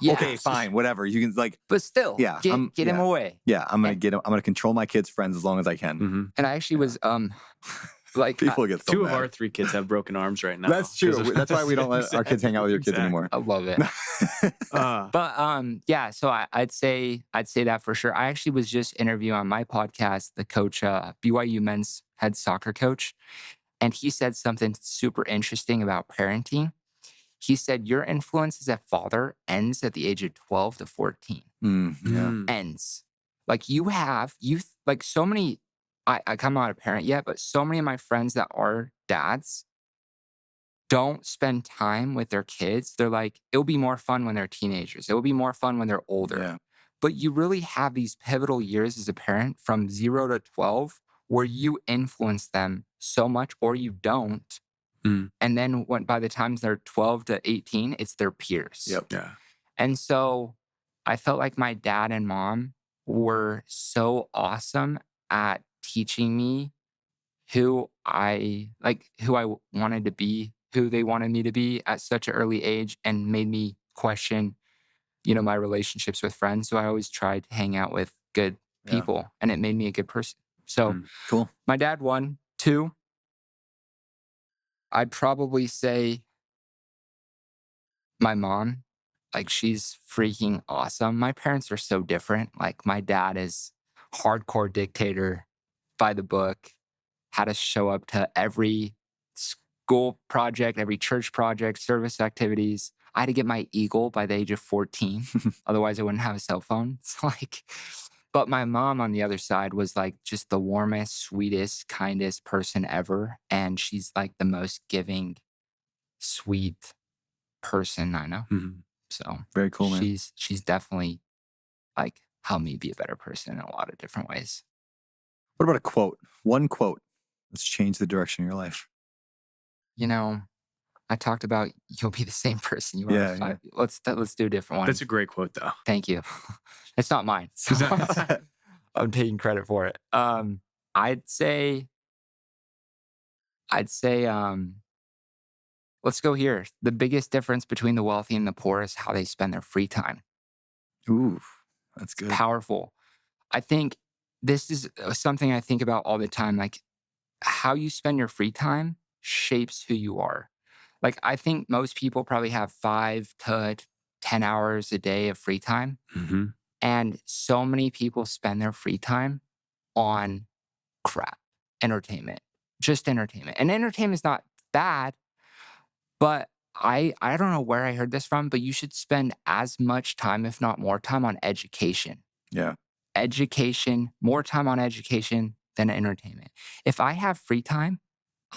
okay, fine, whatever. You can like, but still, get him away. Yeah, I'm going to get him. I'm going to control my kids' friends as long as I can. And I actually was, like people get so two mad. of our 3 kids have broken arms right now. That's true. That's why we don't let our kids hang out with your kids anymore. I love it. But so I'd say that for sure. I actually was just interviewing on my podcast the coach, BYU men's head soccer coach, and he said something super interesting about parenting. He said your influence as a father ends at the age of 12 to 14. Ends. Like like so many. I'm not a parent yet, but so many of my friends that are dads don't spend time with their kids. They're like, it'll be more fun when they're teenagers. It will be more fun when they're older. Yeah. But you really have these pivotal years as a parent from 0 to 12 where you influence them so much or you don't. And then by the time they're 12 to 18, it's their peers. Yeah. And so I felt like my dad and mom were so awesome at teaching me who I wanted to be, who they wanted me to be at such an early age, and made me question, my relationships with friends. So I always tried to hang out with good people, and it made me a good person. So cool. My dad, 1, 2. I'd probably say my mom, like she's freaking awesome. My parents are so different. Like my dad is hardcore dictator, by the book, had us show up to every school project, every church project, service activities. I had to get my Eagle by the age of 14. Otherwise I wouldn't have a cell phone. It's like, but my mom on the other side was like just the warmest, sweetest, kindest person ever. And she's like the most giving, sweet person I know. So very cool, man. She's definitely like helped me be a better person in a lot of different ways. What about a quote? One quote that's changed the direction of your life. I talked about you'll be the same person you were. Yeah. Let's do a different one. That's a great quote, though. Thank you. It's not mine. So I'm taking credit for it. I'd say, let's go here. The biggest difference between the wealthy and the poor is how they spend their free time. Ooh, that's good. It's powerful. I think this is something I think about all the time. Like how you spend your free time shapes who you are. Like I think most people probably have 5 to 10 hours a day of free time. And so many people spend their free time on crap, entertainment, just entertainment. And entertainment is not bad, but I don't know where I heard this from, but you should spend as much time, if not more time, on education. Yeah. Education, more time on education than entertainment. If I have free time,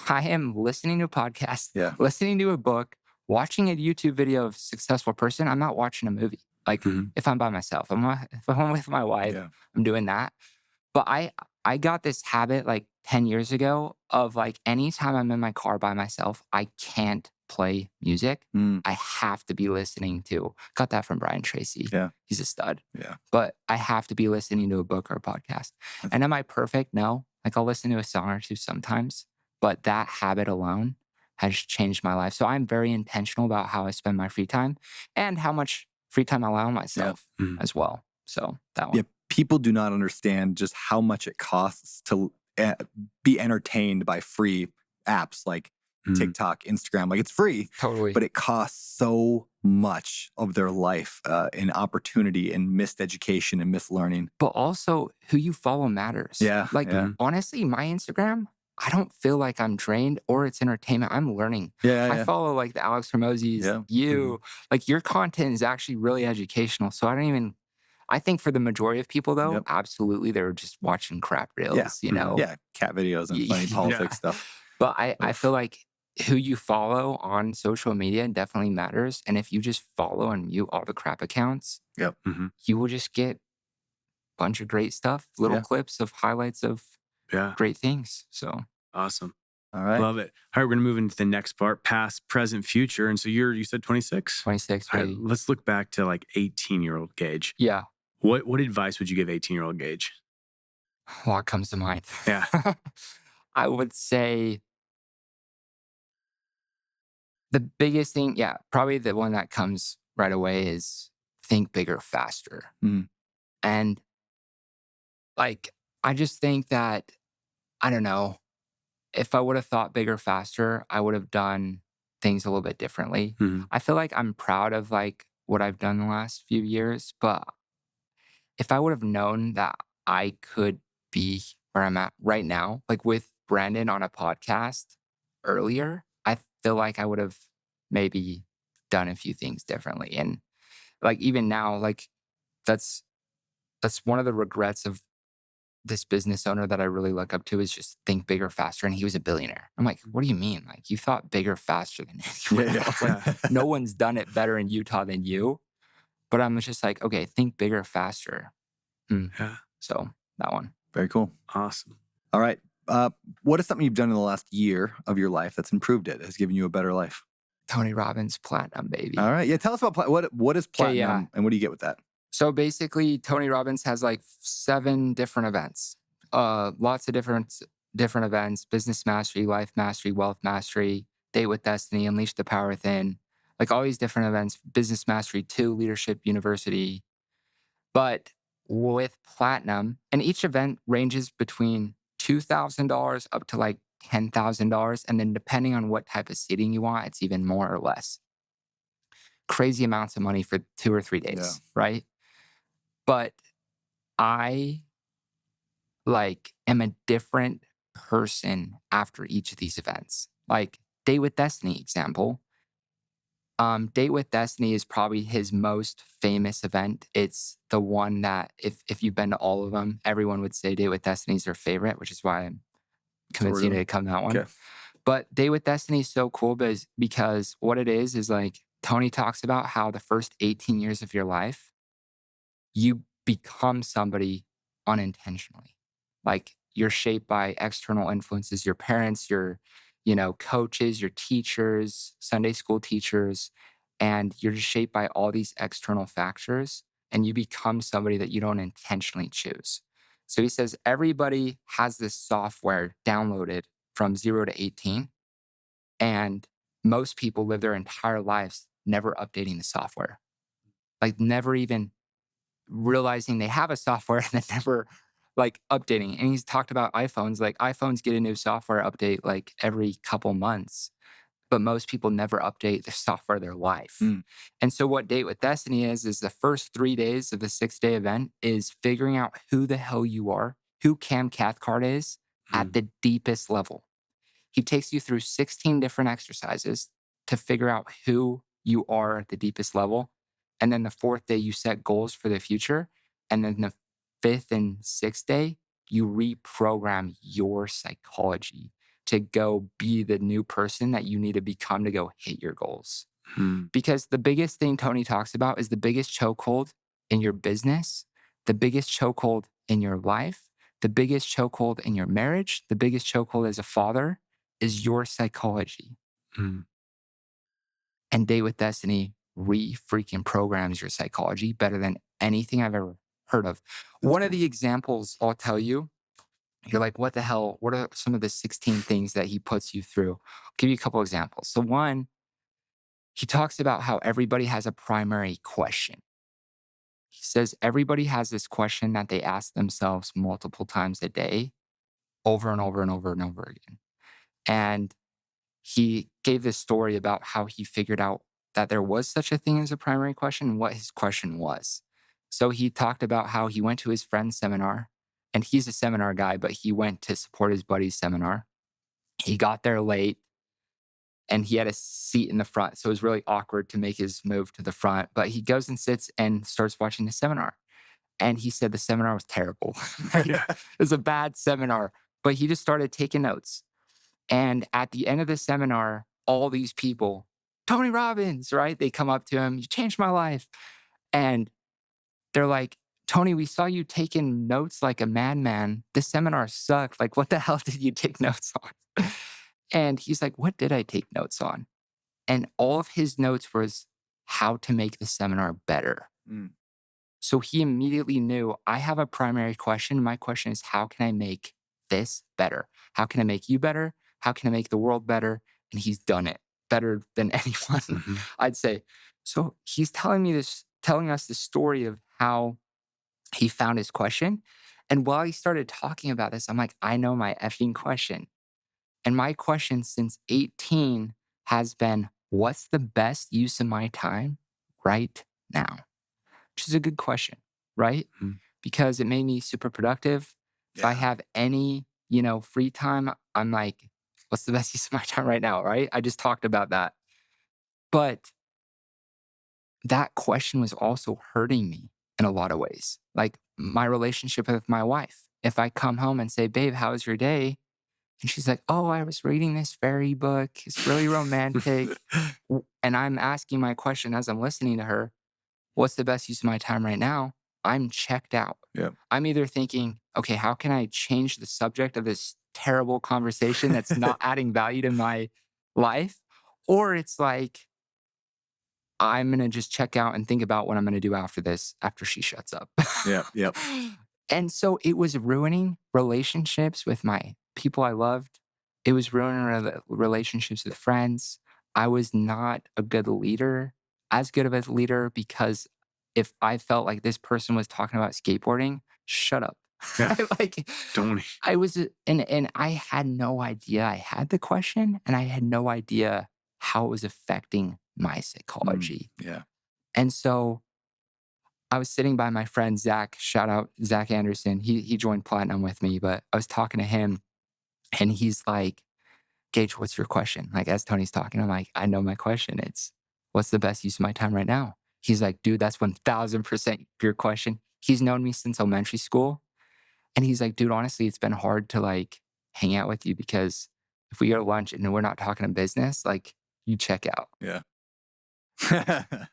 I am listening to a podcast, listening to a book, watching a YouTube video of a successful person. I'm not watching a movie. Like if I'm by myself, if I'm with my wife, I'm doing that. But I got this habit like 10 years ago of like anytime I'm in my car by myself, I can't play music. I have to be listening to, got that from Brian Tracy. Yeah. He's a stud. Yeah. But I have to be listening to a book or a podcast. And am I perfect? No. Like I'll listen to a song or two sometimes, but that habit alone has changed my life. So I'm very intentional about how I spend my free time and how much free time I allow myself as well. So that one. Yeah. People do not understand just how much it costs to be entertained by free apps like TikTok, Instagram. Like it's free, totally, but it costs so much of their life in opportunity and missed education and missed learning. But also who you follow matters. Yeah. Like honestly, my Instagram, I don't feel like I'm drained or it's entertainment. I'm learning. I follow like the Alex Hormozis, you, like your content is actually really educational. So I think for the majority of people though, absolutely, they're just watching crap reels, you know? Yeah, cat videos and funny politics stuff. But I feel like who you follow on social media definitely matters. And if you just follow and mute all the crap accounts, you will just get a bunch of great stuff, little clips of highlights of great things. So awesome. All right. Love it. All right, we're going to move into the next part, past, present, future. And so you said 26? 26, right, let's look back to like 18-year-old Gage. Yeah. What advice would you give 18-year-old Gage? A lot comes to mind. Yeah. I would say the biggest thing, probably the one that comes right away is think bigger, faster. And like, I just think that, I don't know, if I would have thought bigger, faster, I would have done things a little bit differently. I feel like I'm proud of like what I've done the last few years, but if I would have known that I could be where I'm at right now, like with Brandon on a podcast earlier, I feel like I would have maybe done a few things differently. And like even now, like that's one of the regrets of this business owner that I really look up to is just think bigger, faster. And he was a billionaire. I'm like, what do you mean? Like you thought bigger, faster than anyone else. Like, no one's done it better in Utah than you. But I'm just like, okay, think bigger, faster. So that one. Very cool. Awesome. All right. What is something you've done in the last year of your life that's improved it, has given you a better life? Tony Robbins Platinum, baby. All right. Yeah. Tell us about what is Platinum and what do you get with that? So basically, Tony Robbins has like 7 different events. Lots of different events: business mastery, life mastery, wealth mastery, date with destiny, unleash the power within. Like all these different events, business mastery 2, leadership university. But with Platinum, and each event ranges between $2,000 up to like $10,000. And then depending on what type of seating you want, it's even more or less. Crazy amounts of money for 2 or 3 days, right? But I like am a different person after each of these events. Like Date with Destiny example. Date with Destiny is probably his most famous event. It's the one that if you've been to all of them, everyone would say Date with Destiny is their favorite, which is why I'm convincing you to come that one. Okay. But Date with Destiny is so cool because what it is like Tony talks about how the first 18 years of your life, you become somebody unintentionally. Like you're shaped by external influences, your parents, your coaches, your teachers, Sunday school teachers, and you're just shaped by all these external factors and you become somebody that you don't intentionally choose. So he says everybody has this software downloaded from 0 to 18, and most people live their entire lives never updating the software. Like never even realizing they have a software and then never like updating. And he's talked about iPhones, like iPhones get a new software update like every couple months, but most people never update the software their life. And so what Date with Destiny is the first 3 days of the 6-day event is figuring out who the hell you are, who Cam Cathcart is at the deepest level. He takes you through 16 different exercises to figure out who you are at the deepest level. And then the 4th day, you set goals for the future. And then the 5th and 6th day, you reprogram your psychology to go be the new person that you need to become to go hit your goals. Because the biggest thing Tony talks about is the biggest chokehold in your business, the biggest chokehold in your life, the biggest chokehold in your marriage, the biggest chokehold as a father is your psychology. And Date with Destiny freaking programs your psychology better than anything I've ever heard of. One of the examples I'll tell you, you're like, what the hell? What are some of the 16 things that he puts you through? I'll give you a couple examples. So one, he talks about how everybody has a primary question. He says everybody has this question that they ask themselves multiple times a day, over and over and over and over again. And he gave this story about how he figured out that there was such a thing as a primary question and what his question was. So he talked about how he went to his friend's seminar, and he's a seminar guy, but he went to support his buddy's seminar. He got there late and he had a seat in the front. So it was really awkward to make his move to the front, but he goes and sits and starts watching the seminar. And he said the seminar was terrible. It was a bad seminar, but he just started taking notes. And at the end of the seminar, all these people, Tony Robbins, right? They come up to him, you changed my life. And they're like, Tony, we saw you taking notes like a madman. This seminar sucked. Like, what the hell did you take notes on? And he's like, what did I take notes on? And all of his notes was how to make the seminar better. So he immediately knew, I have a primary question. My question is, how can I make this better? How can I make you better? How can I make the world better? And he's done it better than anyone, I'd say. So he's telling us the story of how he found his question. And while he started talking about this, I'm like, I know my effing question. And my question since 18 has been, what's the best use of my time right now? Which is a good question, right? Because it made me super productive. If I have any, free time, I'm like, what's the best use of my time right now, right? I just talked about that. But that question was also hurting me in a lot of ways. Like my relationship with my wife. If I come home and say, babe, how was your day? And she's like, oh, I was reading this fairy book. It's really romantic. And I'm asking my question as I'm listening to her, what's the best use of my time right now? I'm checked out. I'm either thinking, okay, how can I change the subject of this terrible conversation that's not adding value to my life? Or it's like, I'm going to just check out and think about what I'm going to do after this, after she shuts up. And so it was ruining relationships with my people I loved. It was ruining relationships with friends. I was not a good leader, as good of a leader, because if I felt like this person was talking about skateboarding, shut up. Don't. I was, and I had no idea I had the question, and I had no idea how it was affecting my psychology. And so I was sitting by my friend, Zach, shout out Zach Anderson. He joined Platinum with me, but I was talking to him and he's like, Gage, what's your question? Like as Tony's talking, I'm like, I know my question. It's what's the best use of my time right now? He's like, dude, that's 1000% your question. He's known me since elementary school. And he's like, dude, honestly, it's been hard to like hang out with you because if we go to lunch and we're not talking business, like you check out.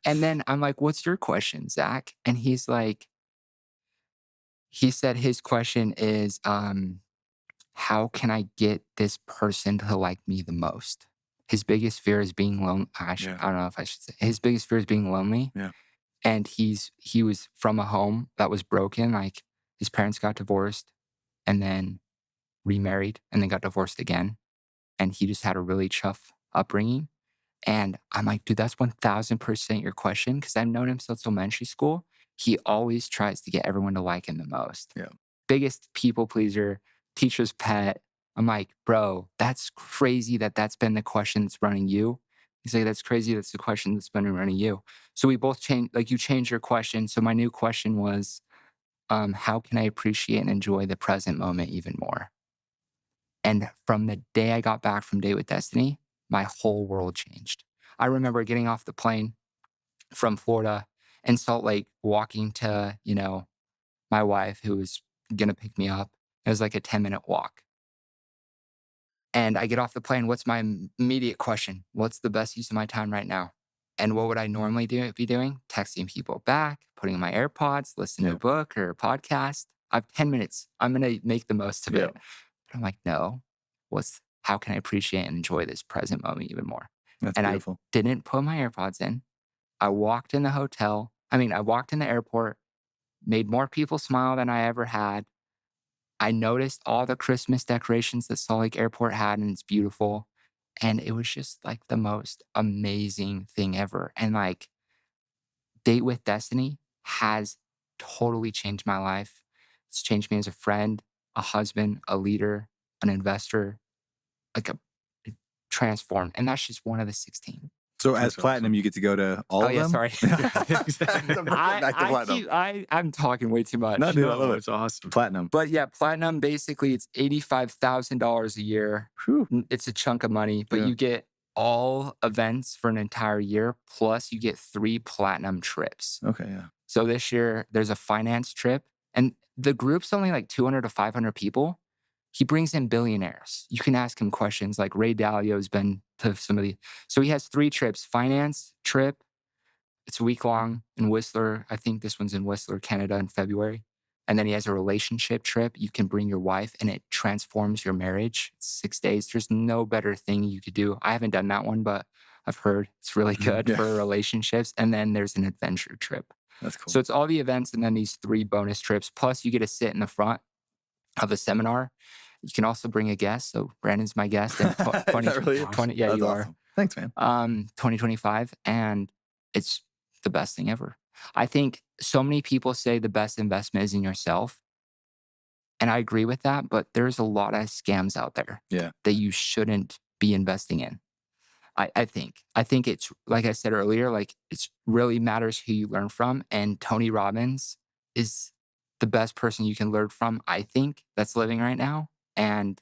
And then I'm like, what's your question, Zach? And he's like, he said his question is, how can I get this person to like me the most? His biggest fear is being lonely. I don't know if I should say. His biggest fear is being lonely. And he was from a home that was broken. Like his parents got divorced and then remarried and then got divorced again. And he just had a really tough upbringing. And I'm like, dude, that's 1000% your question. Because I've known him since elementary school. He always tries to get everyone to like him the most. Biggest people pleaser, teacher's pet. I'm like, bro, that's crazy that's been the question that's running you. He's like, that's crazy. That's the question that's been running you. So we both changed, like you changed your question. So my new question was, how can I appreciate and enjoy the present moment even more? And from the day I got back from Date with Destiny, my whole world changed. I remember getting off the plane from Florida in Salt Lake, walking to, my wife who was going to pick me up. It was like a 10-minute walk. And I get off the plane. What's my immediate question? What's the best use of my time right now? And what would I normally be doing? Texting people back, putting in my AirPods, listening to a book or a podcast. I have 10 minutes. I'm going to make the most of it. But I'm like, no, how can I appreciate and enjoy this present moment even more? That's beautiful. I didn't put my AirPods in. I walked in the I walked in the airport, made more people smile than I ever had. I noticed all the Christmas decorations that Salt Lake Airport had, and it's beautiful. And it was just like the most amazing thing ever. And like, Date with Destiny has totally changed my life. It's changed me as a friend, a husband, a leader, an investor, it transformed. And that's just one of the 16. So as platinum, you get to go to all of them? Sorry. I'm talking way too much. No, dude, I love it. It's awesome. Platinum. But yeah, platinum, basically it's $85,000 a year. Whew. It's a chunk of money, but you get all events for an entire year. Plus you get 3 platinum trips. Okay, yeah. So this year there's a finance trip, and the group's only like 200 to 500 people. He brings in billionaires. You can ask him questions like Ray Dalio's been to some of the. So he has 3 trips: finance trip. It's a week long in Whistler. I think this one's in Whistler, Canada in February. And then he has a relationship trip. You can bring your wife and it transforms your marriage. It's 6 days. There's no better thing you could do. I haven't done that one, but I've heard it's really good for relationships. And then there's an adventure trip. That's cool. So it's all the events and then these 3 bonus trips. Plus you get to sit in the front of a seminar. You can also bring a guest. So Brandon's my guest. And 20, yeah, That's you awesome. are. Thanks, man. 2025. And it's the best thing ever. I think so many people say the best investment is in yourself. And I agree with that. But there's a lot of scams out there that you shouldn't be investing in. I think it's, like I said earlier, like it's really matters who you learn from. And Tony Robbins is the best person you can learn from, I think, that's living right now. And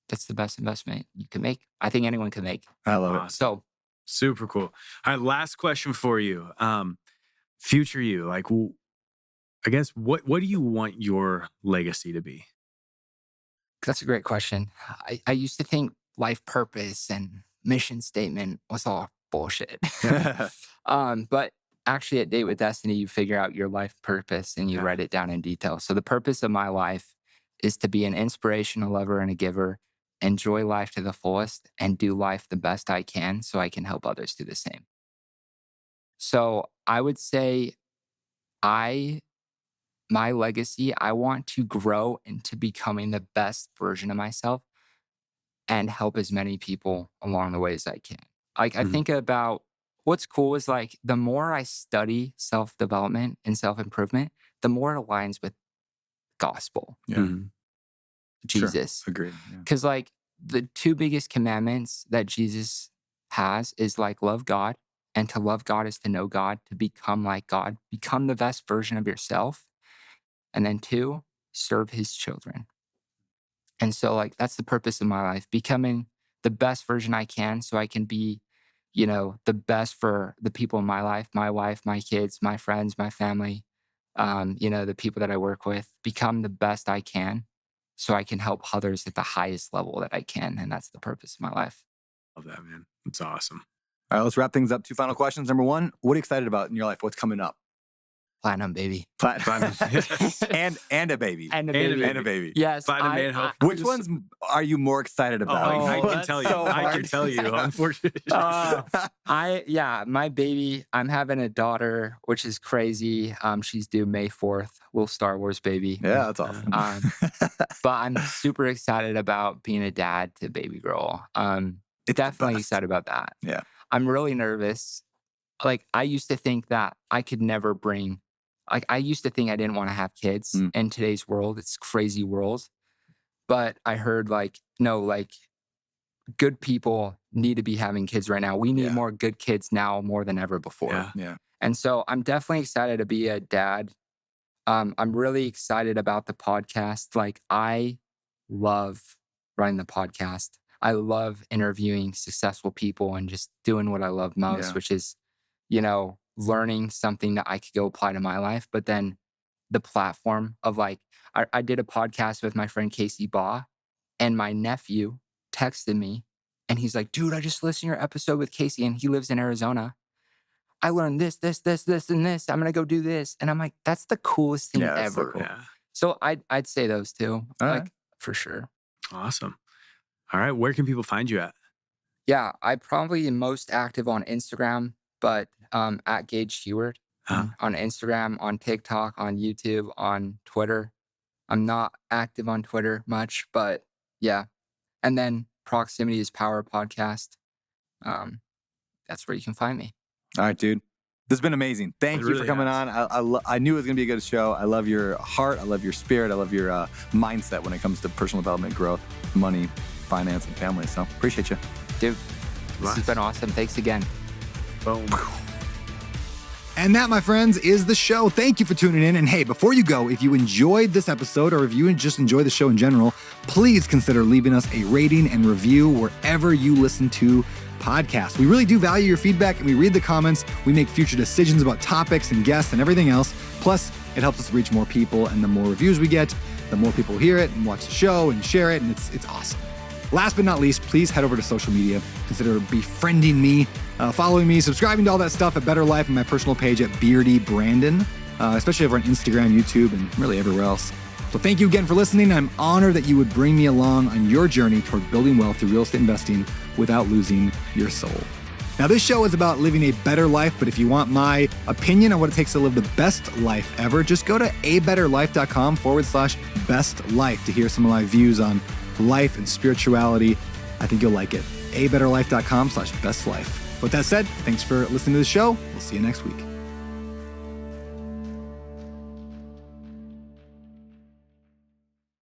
that's the best investment you can make. I think anyone can make. I love it. So super cool. All right, last question for you. Future you, like, I guess, what do you want your legacy to be? That's a great question. I used to think life purpose and mission statement was all bullshit. But actually at Date with Destiny, you figure out your life purpose and you write it down in detail. So the purpose of my life is to be an inspirational lover and a giver, enjoy life to the fullest, and do life the best I can so I can help others do the same. So I would say my legacy, I want to grow into becoming the best version of myself and help as many people along the way as I can. Like I think about what's cool is like the more I study self-development and self-improvement, the more it aligns with gospel. Yeah. Jesus. Sure. Agreed. Because like the 2 biggest commandments that Jesus has is like love God, and to love God is to know God, to become like God, become the best version of yourself. And then 2, serve his children. And so like that's the purpose of my life, becoming the best version I can so I can be, the best for the people in my life, my wife, my kids, my friends, my family, the people that I work with, become the best I can so I can help others at the highest level that I can. And that's the purpose of my life. Love that, man. It's awesome. All right, let's wrap things up. 2 final questions. Number 1, what are you excited about in your life? What's coming up? Platinum, baby. Platinum. and a baby. And a baby. Yes. Which ones are you more excited about? I can tell you. I can tell you, unfortunately. My baby, I'm having a daughter, which is crazy. She's due May 4th. Little Star Wars baby. Yeah, that's awesome. But I'm super excited about being a dad to baby girl. Definitely excited about that. Yeah. I'm really nervous. Like I used to think that I could never I used to think I didn't want to have kids in today's world. It's crazy world. But I heard no, good people need to be having kids right now. We need more good kids now more than ever before. Yeah. And so I'm definitely excited to be a dad. I'm really excited about the podcast. Like I love running the podcast. I love interviewing successful people and just doing what I love most, which is, learning something that I could go apply to my life. But then the platform of I did a podcast with my friend Casey Baugh, and my nephew texted me and he's like, dude, I just listened to your episode with Casey, and he lives in Arizona. I learned this, and this. I'm going to go do this. And I'm like, that's the coolest thing ever. Cool. Yeah. So I'd say those two, for sure. Awesome. All right. Where can people find you at? Yeah, I probably am most active on Instagram, but at Gage Heward on Instagram, on TikTok, on YouTube, on Twitter. I'm not active on Twitter much, but yeah. And then Proximity is Power podcast. That's where you can find me. All right, dude. This has been amazing. Thank you for coming on. I knew it was going to be a good show. I love your heart. I love your spirit. I love your mindset when it comes to personal development, growth, money, finance, and family. So appreciate you. Dude, this has been awesome. Thanks again. Boom. And that, my friends, is the show. Thank you for tuning in. And hey, before you go, if you enjoyed this episode or if you just enjoy the show in general, please consider leaving us a rating and review wherever you listen to podcasts. We really do value your feedback, and we read the comments. We make future decisions about topics and guests and everything else. Plus, it helps us reach more people, and the more reviews we get, the more people hear it and watch the show and share it, and it's awesome. Last but not least, please head over to social media. Consider befriending me, following me, subscribing to all that stuff at Better Life and my personal page at Beardy Brandon, especially over on Instagram, YouTube, and really everywhere else. So thank you again for listening. I'm honored that you would bring me along on your journey toward building wealth through real estate investing without losing your soul. Now, this show is about living a better life, but if you want my opinion on what it takes to live the best life ever, just go to abetterlife.com/best life to hear some of my views on life and spirituality. I think you'll like it. abetterlife.com/best life. With that said, thanks for listening to the show. We'll see you next week.